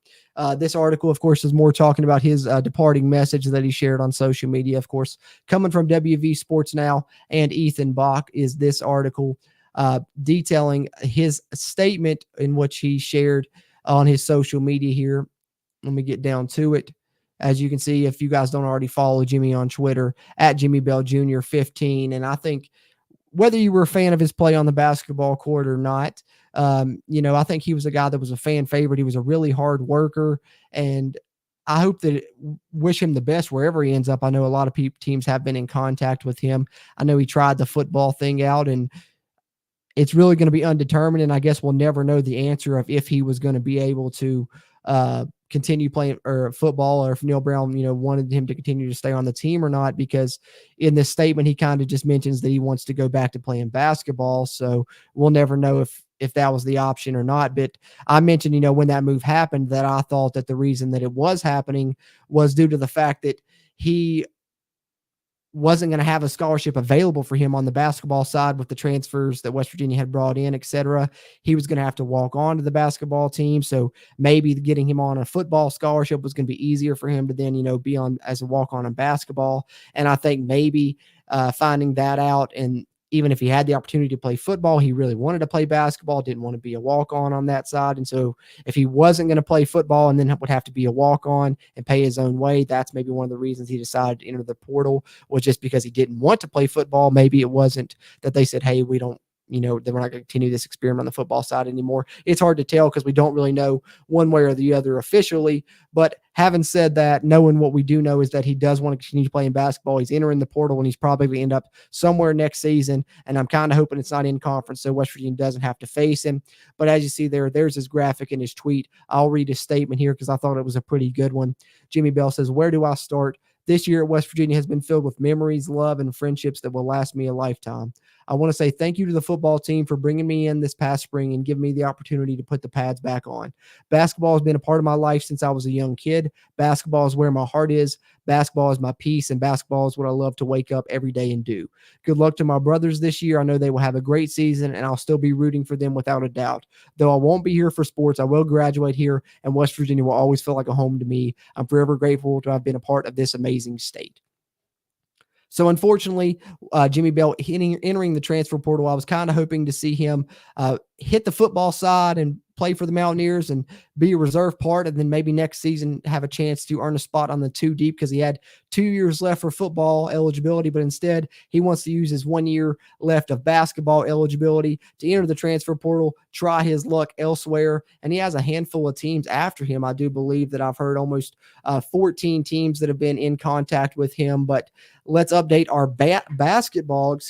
This article, of course, is more talking about his departing message that he shared on social media. Of course, coming from WV Sports Now and Ethan Bach is this article detailing his statement in which he shared on his social media here. Let me get down to it. As you can see, if you guys don't already follow Jimmy on Twitter, at Jimmy Bell Jr. 15. And I think whether you were a fan of his play on the basketball court or not, I think he was a guy that was a fan favorite. He was a really hard worker, and I hope that wish him the best wherever he ends up. I know a lot of teams have been in contact with him. I know he tried the football thing out, and it's really going to be undetermined. And I guess we'll never know the answer of if he was going to be able to continue playing or football, or if Neil Brown, wanted him to continue to stay on the team or not, because in this statement, he kind of just mentions that he wants to go back to playing basketball. So we'll never know if that was the option or not. But I mentioned, when that move happened, that I thought that the reason that it was happening was due to the fact that he wasn't going to have a scholarship available for him on the basketball side with the transfers that West Virginia had brought in, et cetera. He was going to have to walk on to the basketball team. So maybe getting him on a football scholarship was going to be easier for him to then, be on as a walk on in basketball. And I think maybe finding that out, and even if he had the opportunity to play football, he really wanted to play basketball, didn't want to be a walk-on on that side. And so if he wasn't going to play football and then would have to be a walk-on and pay his own way, that's maybe one of the reasons he decided to enter the portal, was just because he didn't want to play football. Maybe it wasn't that they said, hey, we don't, that we're not going to continue this experiment on the football side anymore. It's hard to tell because we don't really know one way or the other officially. But having said that, knowing what we do know is that he does want to continue playing basketball. He's entering the portal, and he's probably going to end up somewhere next season. And I'm kind of hoping it's not in conference, so West Virginia doesn't have to face him. But as you see there's his graphic in his tweet. I'll read his statement here because I thought it was a pretty good one. Jimmy Bell says, "Where do I start? This year at West Virginia has been filled with memories, love, and friendships that will last me a lifetime. I want to say thank you to the football team for bringing me in this past spring and giving me the opportunity to put the pads back on. Basketball has been a part of my life since I was a young kid. Basketball is where my heart is. Basketball is my peace, and basketball is what I love to wake up every day and do. Good luck to my brothers this year. I know they will have a great season, and I'll still be rooting for them without a doubt. Though I won't be here for sports, I will graduate here, and West Virginia will always feel like a home to me. I'm forever grateful to have been a part of this amazing state." So unfortunately, Jimmy Bell entering the transfer portal, I was kind of hoping to see him hit the football side and play for the Mountaineers and be a reserve part, and then maybe next season have a chance to earn a spot on the 2 deep, because he had 2 years left for football eligibility, but instead he wants to use his 1 year left of basketball eligibility to enter the transfer portal, try his luck elsewhere. And he has a handful of teams after him. I do believe that I've heard almost 14 teams that have been in contact with him. But let's update our basketball,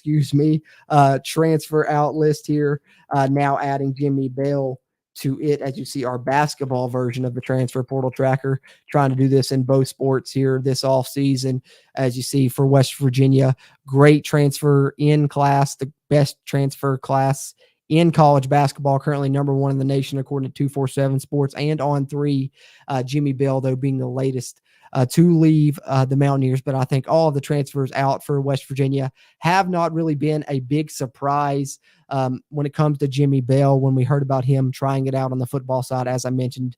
transfer out list here, now adding Jimmy Bell to it. As you see, our basketball version of the transfer portal tracker, trying to do this in both sports here this off season. As you see, for West Virginia, great transfer in class, the best transfer class in college basketball, currently number 1 in the nation according to 247 Sports, and on 3, Jimmy Bell, though, being the latest to leave the Mountaineers. But I think all of the transfers out for West Virginia have not really been a big surprise when it comes to Jimmy Bell. When we heard about him trying it out on the football side, as I mentioned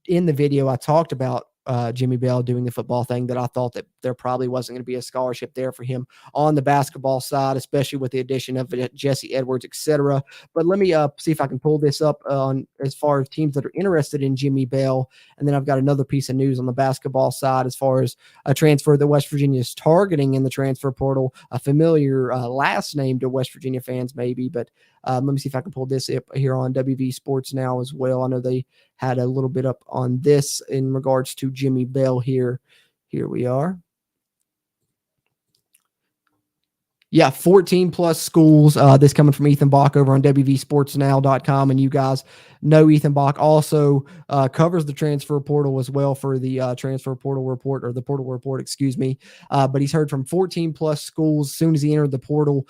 in the video, I talked about Jimmy Bell doing the football thing, that I thought that there probably wasn't going to be a scholarship there for him on the basketball side, especially with the addition of Jesse Edwards, etc. But let me see if I can pull this up on as far as teams that are interested in Jimmy Bell. And then I've got another piece of news on the basketball side as far as a transfer that West Virginia is targeting in the transfer portal, a familiar last name to West Virginia fans maybe, but let me see if I can pull this up here on WVU Sports now as well. I know they had a little bit up on this in regards to Jimmy Bell here. Here we are. Yeah, 14 plus schools. This coming from Ethan Bach over on WVSportsNow.com. And you guys know Ethan Bach also covers the transfer portal as well for the transfer portal report, or the portal report, excuse me. But he's heard from 14 plus schools as soon as he entered the portal.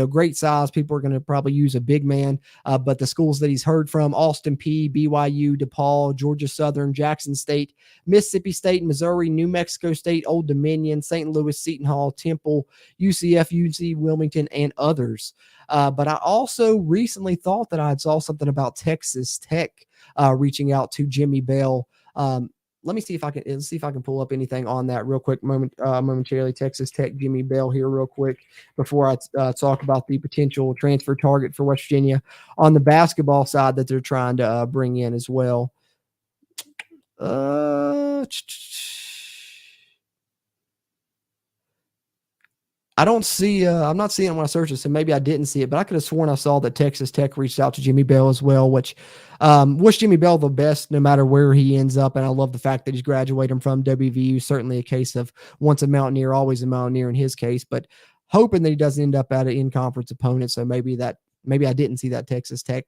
Great size. People are going to probably use a big man. But the schools that he's heard from: Austin Peay, BYU, DePaul, Georgia Southern, Jackson State, Mississippi State, Missouri, New Mexico State, Old Dominion, St. Louis, Seton Hall, Temple, UCF, UC Wilmington, and others. But I also recently thought that I saw something about Texas Tech reaching out to Jimmy Bell. Let me see if I can pull up anything on that real quick momentarily. Texas Tech, Jimmy Bell here real quick before I talk about the potential transfer target for West Virginia on the basketball side that they're trying to bring in as well. I don't see, I'm not seeing it when I search it, so maybe I didn't see it, but I could have sworn I saw that Texas Tech reached out to Jimmy Bell as well, which wish Jimmy Bell the best no matter where he ends up. And I love the fact that he's graduating from WVU. Certainly a case of once a Mountaineer, always a Mountaineer in his case, but hoping that he doesn't end up at an in-conference opponent. So maybe I didn't see that Texas Tech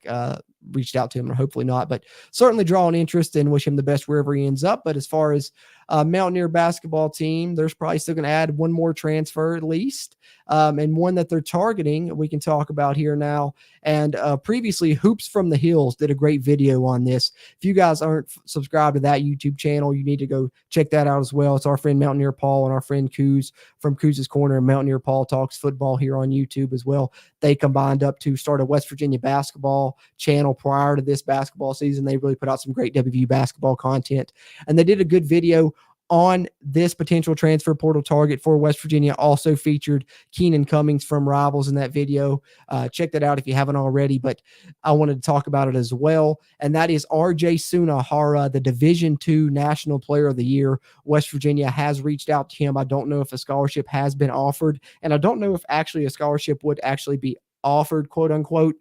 reached out to him, or hopefully not, but certainly drawing interest and wish him the best wherever he ends up. But as far as Mountaineer basketball team, there's probably still going to add one more transfer at least, and one that they're targeting we can talk about here now. And previously, Hoops from the Hills did a great video on this. If you guys aren't subscribed to that YouTube channel, you need to go check that out as well. It's our friend Mountaineer Paul and our friend Coos from Coos' Corner, and Mountaineer Paul Talks Football here on YouTube as well. They combined up to start a West Virginia basketball channel prior to this basketball season. They really put out some great WVU basketball content, and they did a good video on this potential transfer portal target for West Virginia. Also featured Keenan Cummings from Rivals in that video. Check that out if you haven't already, but I wanted to talk about it as well. And that is RJ Sunahara, the Division II National Player of the Year. West Virginia has reached out to him. I don't know if a scholarship has been offered, and I don't know if actually a scholarship would actually be offered, quote unquote.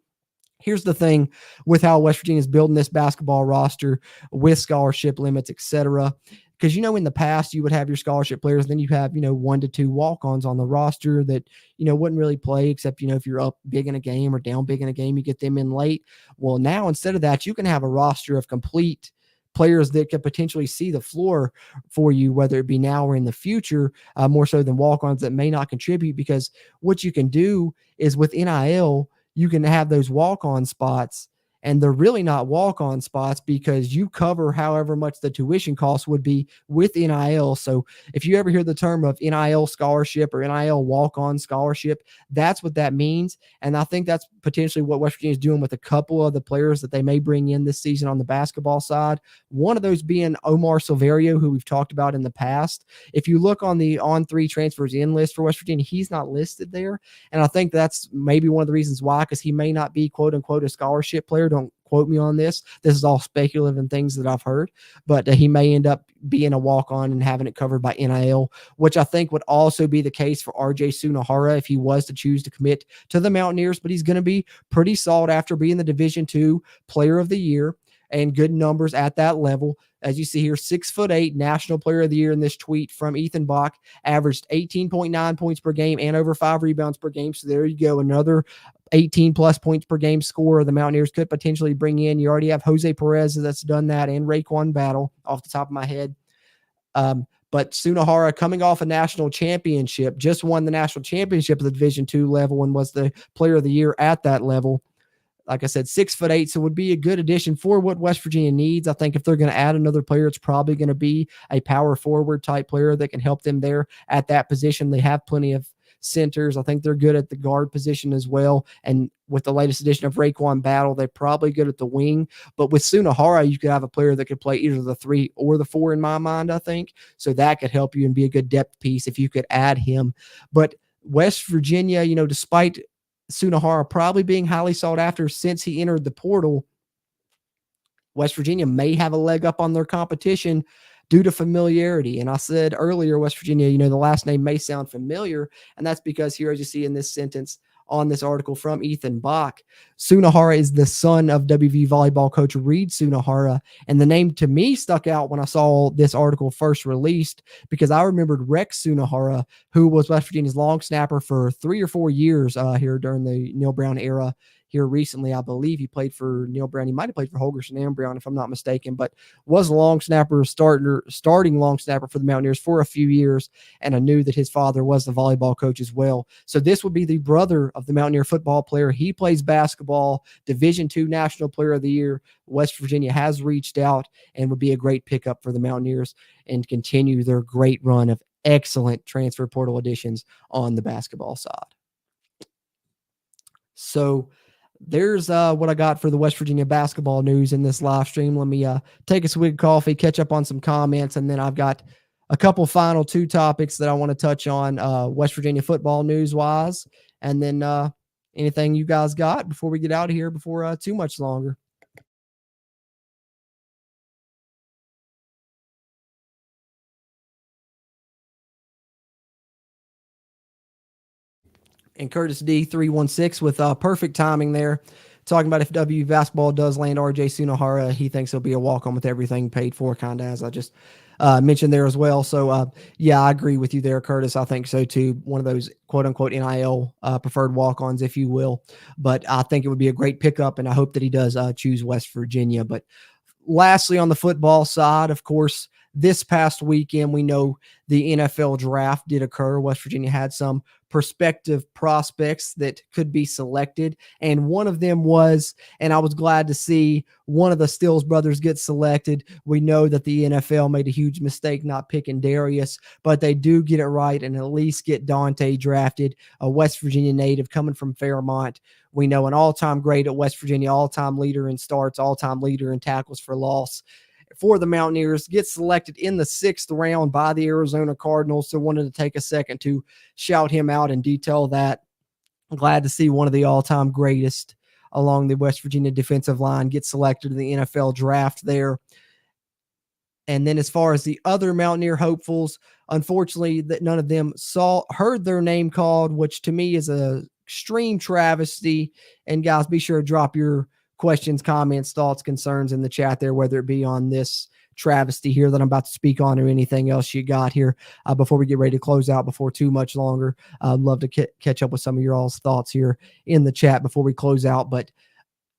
Here's the thing with how West Virginia is building this basketball roster with scholarship limits, etc. Because, in the past, you would have your scholarship players, then you have, 1 to 2 walk-ons on the roster that, wouldn't really play except, if you're up big in a game or down big in a game, you get them in late. Well, now instead of that, you can have a roster of complete players that could potentially see the floor for you, whether it be now or in the future, more so than walk-ons that may not contribute. Because what you can do is with NIL, you can have those walk-on spots, and they're really not walk-on spots because you cover however much the tuition cost would be with NIL. So if you ever hear the term of NIL scholarship or NIL walk-on scholarship, that's what that means. And I think that's potentially what West Virginia is doing with a couple of the players that they may bring in this season on the basketball side. One of those being Omar Silverio, who we've talked about in the past. If you look on the on-3 transfers in list for West Virginia, he's not listed there. And I think that's maybe one of the reasons why, because he may not be, quote unquote, a scholarship player. Don't quote me on this. This is all speculative and things that I've heard, but he may end up being a walk-on and having it covered by NIL, which I think would also be the case for RJ Sunahara if he was to choose to commit to the Mountaineers. But he's going to be pretty solid after being the Division II Player of the Year and good numbers at that level. As you see here, 6'8", National Player of the Year in this tweet from Ethan Bach, averaged 18.9 points per game and over 5 rebounds per game. So there you go, another 18 plus points per game scorer the Mountaineers could potentially bring in. You already have Jose Perez that's done that, and Raekwon Battle off the top of my head. But Sunahara, coming off a national championship, just won the national championship at the Division II level and was the player of the year at that level. Like I said, 6'8", so would be a good addition for what West Virginia needs. I think if they're going to add another player, it's probably going to be a power forward type player that can help them there at that position. They have plenty of centers. I think they're good at the guard position as well. And with the latest edition of Raekwon Battle, they're probably good at the wing. But with Sunahara, you could have a player that could play either the 3 or the 4 in my mind, I think. So that could help you and be a good depth piece if you could add him. But West Virginia, despite Sunahara probably being highly sought after since he entered the portal, West Virginia may have a leg up on their competition due to familiarity. And I said earlier, West Virginia, the last name may sound familiar, and that's because here, as you see in this sentence on this article from Ethan Bach, Sunahara is the son of WVU volleyball coach Reed Sunahara. And the name to me stuck out when I saw this article first released because I remembered Rex Sunahara, who was West Virginia's long snapper for 3 or 4 years here during the Neil Brown era. Here recently, I believe he played for Neil Brown. He might have played for Holgerson and Brown, if I'm not mistaken, but was a long snapper, starting long snapper for the Mountaineers for a few years. And I knew that his father was the volleyball coach as well. So this would be the brother of the Mountaineer football player. He plays basketball, Division II National Player of the Year. West Virginia has reached out and would be a great pickup for the Mountaineers and continue their great run of excellent transfer portal additions on the basketball side. So there's what I got for the West Virginia basketball news in this live stream. Let me take a swig of coffee, catch up on some comments, and then I've got a couple final 2 topics that I want to touch on West Virginia football news-wise, and then anything you guys got before we get out of here before too much longer. And Curtis D316 with perfect timing there, talking about if WVU basketball does land RJ Sunahara, he thinks he'll be a walk-on with everything paid for, kind of as I just mentioned there as well. So, yeah, I agree with you there, Curtis. I think so too. One of those quote-unquote NIL preferred walk-ons, if you will. But I think it would be a great pickup, and I hope that he does choose West Virginia. But lastly, on the football side, of course, this past weekend, we know the NFL draft did occur. West Virginia had some prospective prospects that could be selected, and one of them was, and I was glad to see one of the Stills brothers get selected. We know that the NFL made a huge mistake not picking Darius, but they do get it right and at least get Dante drafted, a West Virginia native coming from Fairmont. We know an all-time great at West Virginia, all-time leader in starts, all-time leader in tackles for loss for the Mountaineers, gets selected in the 6th round by the Arizona Cardinals. So wanted to take a second to shout him out and detail that. I'm glad to see one of the all-time greatest along the West Virginia defensive line get selected in the NFL draft there. And then as far as the other Mountaineer hopefuls, unfortunately, that none of them heard their name called, which to me is a extreme travesty. And guys, be sure to drop your questions, comments, thoughts, concerns in the chat there, whether it be on this travesty here that I'm about to speak on or anything else you got here before we get ready to close out before too much longer. I'd love to catch up with some of your all's thoughts here in the chat before we close out. But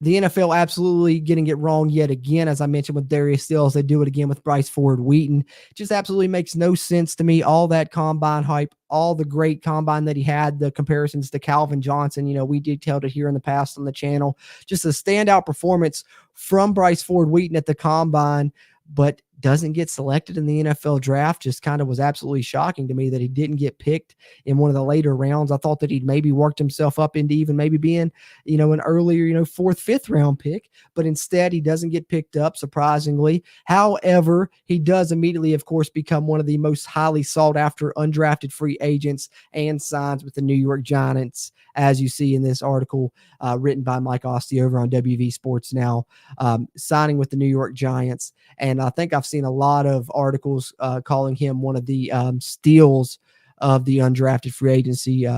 the NFL absolutely getting it wrong yet again. As I mentioned with Darius Stills, they do it again with Bryce Ford Wheaton. Just absolutely makes no sense to me. All that combine hype, all the great combine that he had, the comparisons to Calvin Johnson, we detailed it here in the past on the channel. Just a standout performance from Bryce Ford Wheaton at the combine, but doesn't get selected in the NFL draft. Just kind of was absolutely shocking to me that he didn't get picked in one of the later rounds. I thought that he'd maybe worked himself up into even maybe being, an earlier, 4th, 5th round pick, but instead he doesn't get picked up, surprisingly. However, he does immediately, of course, become one of the most highly sought after undrafted free agents and signs with the New York Giants, as you see in this article written by Mike Ostie over on WV Sports Now, signing with the New York Giants. And I think I've seen a lot of articles calling him one of the steals of the undrafted free agency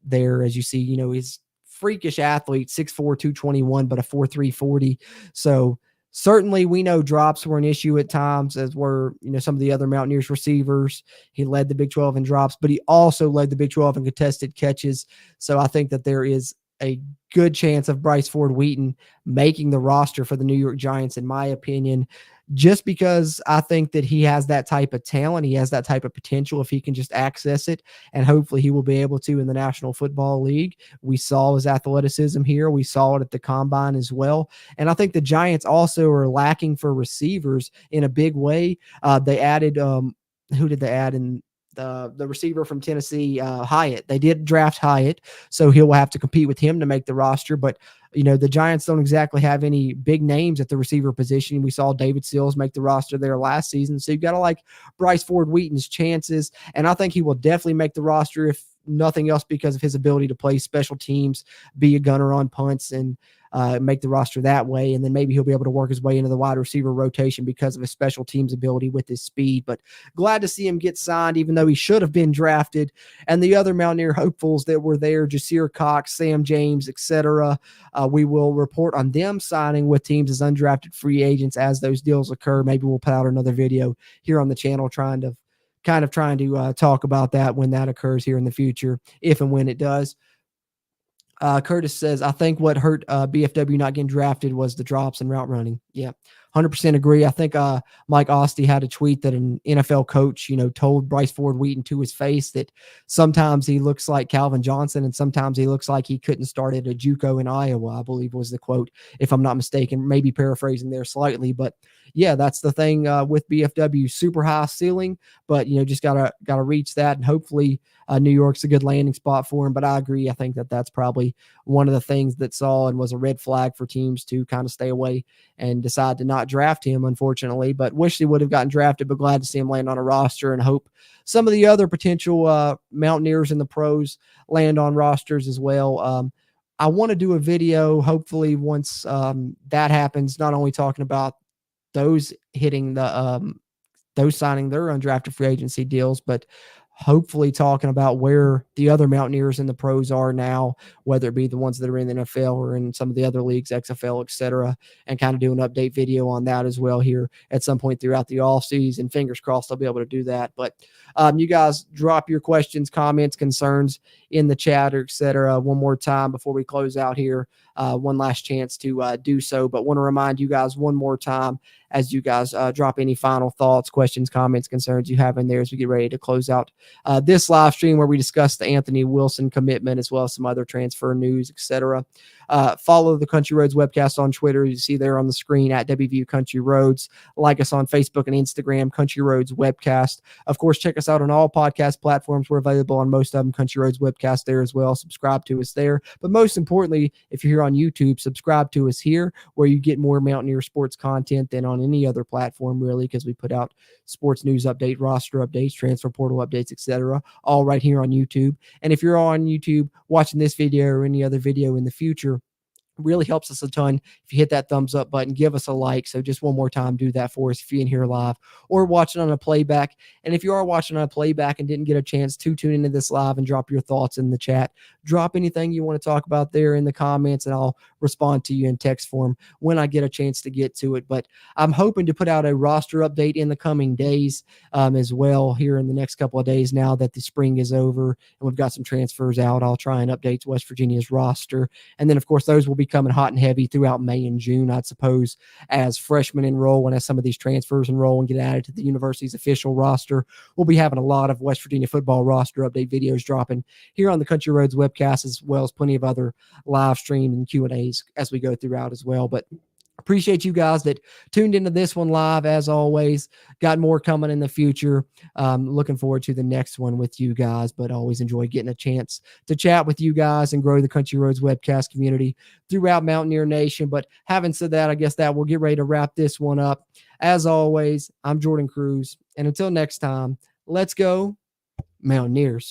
there. As you see, he's freakish athlete, 6'4", 221, but a 4'3", 40. So certainly we know drops were an issue at times, as were, some of the other Mountaineers receivers. He led the Big 12 in drops, but he also led the Big 12 in contested catches. So I think that there is a good chance of Bryce Ford Wheaton making the roster for the New York Giants, in my opinion, just because I think that he has that type of talent. He has that type of potential if he can just access it, and hopefully he will be able to in the National Football League. We saw his athleticism here. We saw it at the combine as well. And I think the Giants also are lacking for receivers in a big way. They added, who did they add in? The receiver from Tennessee, Hyatt. They did draft Hyatt, so he'll have to compete with him to make the roster. But the Giants don't exactly have any big names at the receiver position. We saw David Sills make the roster there last season, so you've got to like Bryce Ford Wheaton's chances, and I think he will definitely make the roster if nothing else because of his ability to play special teams, be a gunner on punts, and make the roster that way. And then maybe he'll be able to work his way into the wide receiver rotation because of his special teams ability with his speed. But glad to see him get signed, even though he should have been drafted. And the other Mountaineer hopefuls that were there, Jasir Cox, Sam James, etc., we will report on them signing with teams as undrafted free agents as those deals occur. Maybe we'll put out another video here on the channel trying to talk about that when that occurs here in the future, if and when it does. Curtis says, I think what hurt BFW not getting drafted was the drops and route running. Yeah, 100% agree. I think Mike Ostie had a tweet that an NFL coach, told Bryce Ford Wheaton to his face that sometimes he looks like Calvin Johnson and sometimes he looks like he couldn't start at a JUCO in Iowa, I believe was the quote, if I'm not mistaken, maybe paraphrasing there slightly. But yeah, that's the thing with BFW, super high ceiling, but just gotta reach that, and hopefully New York's a good landing spot for him. But I agree. I think that's probably one of the things that saw and was a red flag for teams to kind of stay away and decide to not draft him, unfortunately. But wish he would have gotten drafted, but glad to see him land on a roster, and hope some of the other potential Mountaineers in the pros land on rosters as well. I want to do a video, hopefully once that happens, not only talking about those hitting those signing their undrafted free agency deals, but hopefully talking about where the other Mountaineers in the pros are now, whether it be the ones that are in the NFL or in some of the other leagues, XFL, etc., and kind of do an update video on that as well here at some point throughout the offseason. Fingers crossed I'll be able to do that. But you guys drop your questions, comments, concerns in the chat, or etc. one more time before we close out here. One last chance to do so, but want to remind you guys one more time as you guys drop any final thoughts, questions, comments, concerns you have in there as we get ready to close out this live stream where we discuss the Anthony Wilson commitment as well as some other transfer news, etc. Follow the Country Roads webcast on Twitter. You see there on the screen at WVU Country Roads. Like us on Facebook and Instagram, Country Roads Webcast. Of course, check us out on all podcast platforms. We're available on most of them. Country Roads Webcast there as well. Subscribe to us there. But most importantly, if you're here on YouTube, subscribe to us here where you get more Mountaineer sports content than on any other platform, really, because we put out sports news update, roster updates, transfer portal updates, etc., all right here on YouTube. And if you're on YouTube watching this video or any other video in the future, really helps us a ton if you hit that thumbs up button, give us a like. So just one more time, do that for us if you're in here live or watching on a playback. And if you are watching on a playback and didn't get a chance to tune into this live and drop your thoughts in the chat, drop anything you want to talk about there in the comments and I'll respond to you in text form when I get a chance to get to it. But I'm hoping to put out a roster update in the coming days as well here in the next couple of days now that the spring is over and we've got some transfers out. I'll try and update West Virginia's roster. And then, of course, those will be coming hot and heavy throughout May and June, I'd suppose, as freshmen enroll and as some of these transfers enroll and get added to the university's official roster. We'll be having a lot of West Virginia football roster update videos dropping here on the Country Roads webcast, as well as plenty of other live stream and Q&As as we go throughout as well. But appreciate you guys that tuned into this one live. As always, got more coming in the future. Looking forward to the next one with you guys, but always enjoy getting a chance to chat with you guys and grow the Country Roads webcast community throughout Mountaineer Nation. But having said that, I guess that we'll get ready to wrap this one up. As always, I'm Jordan Cruz, and until next time, let's go Mountaineers.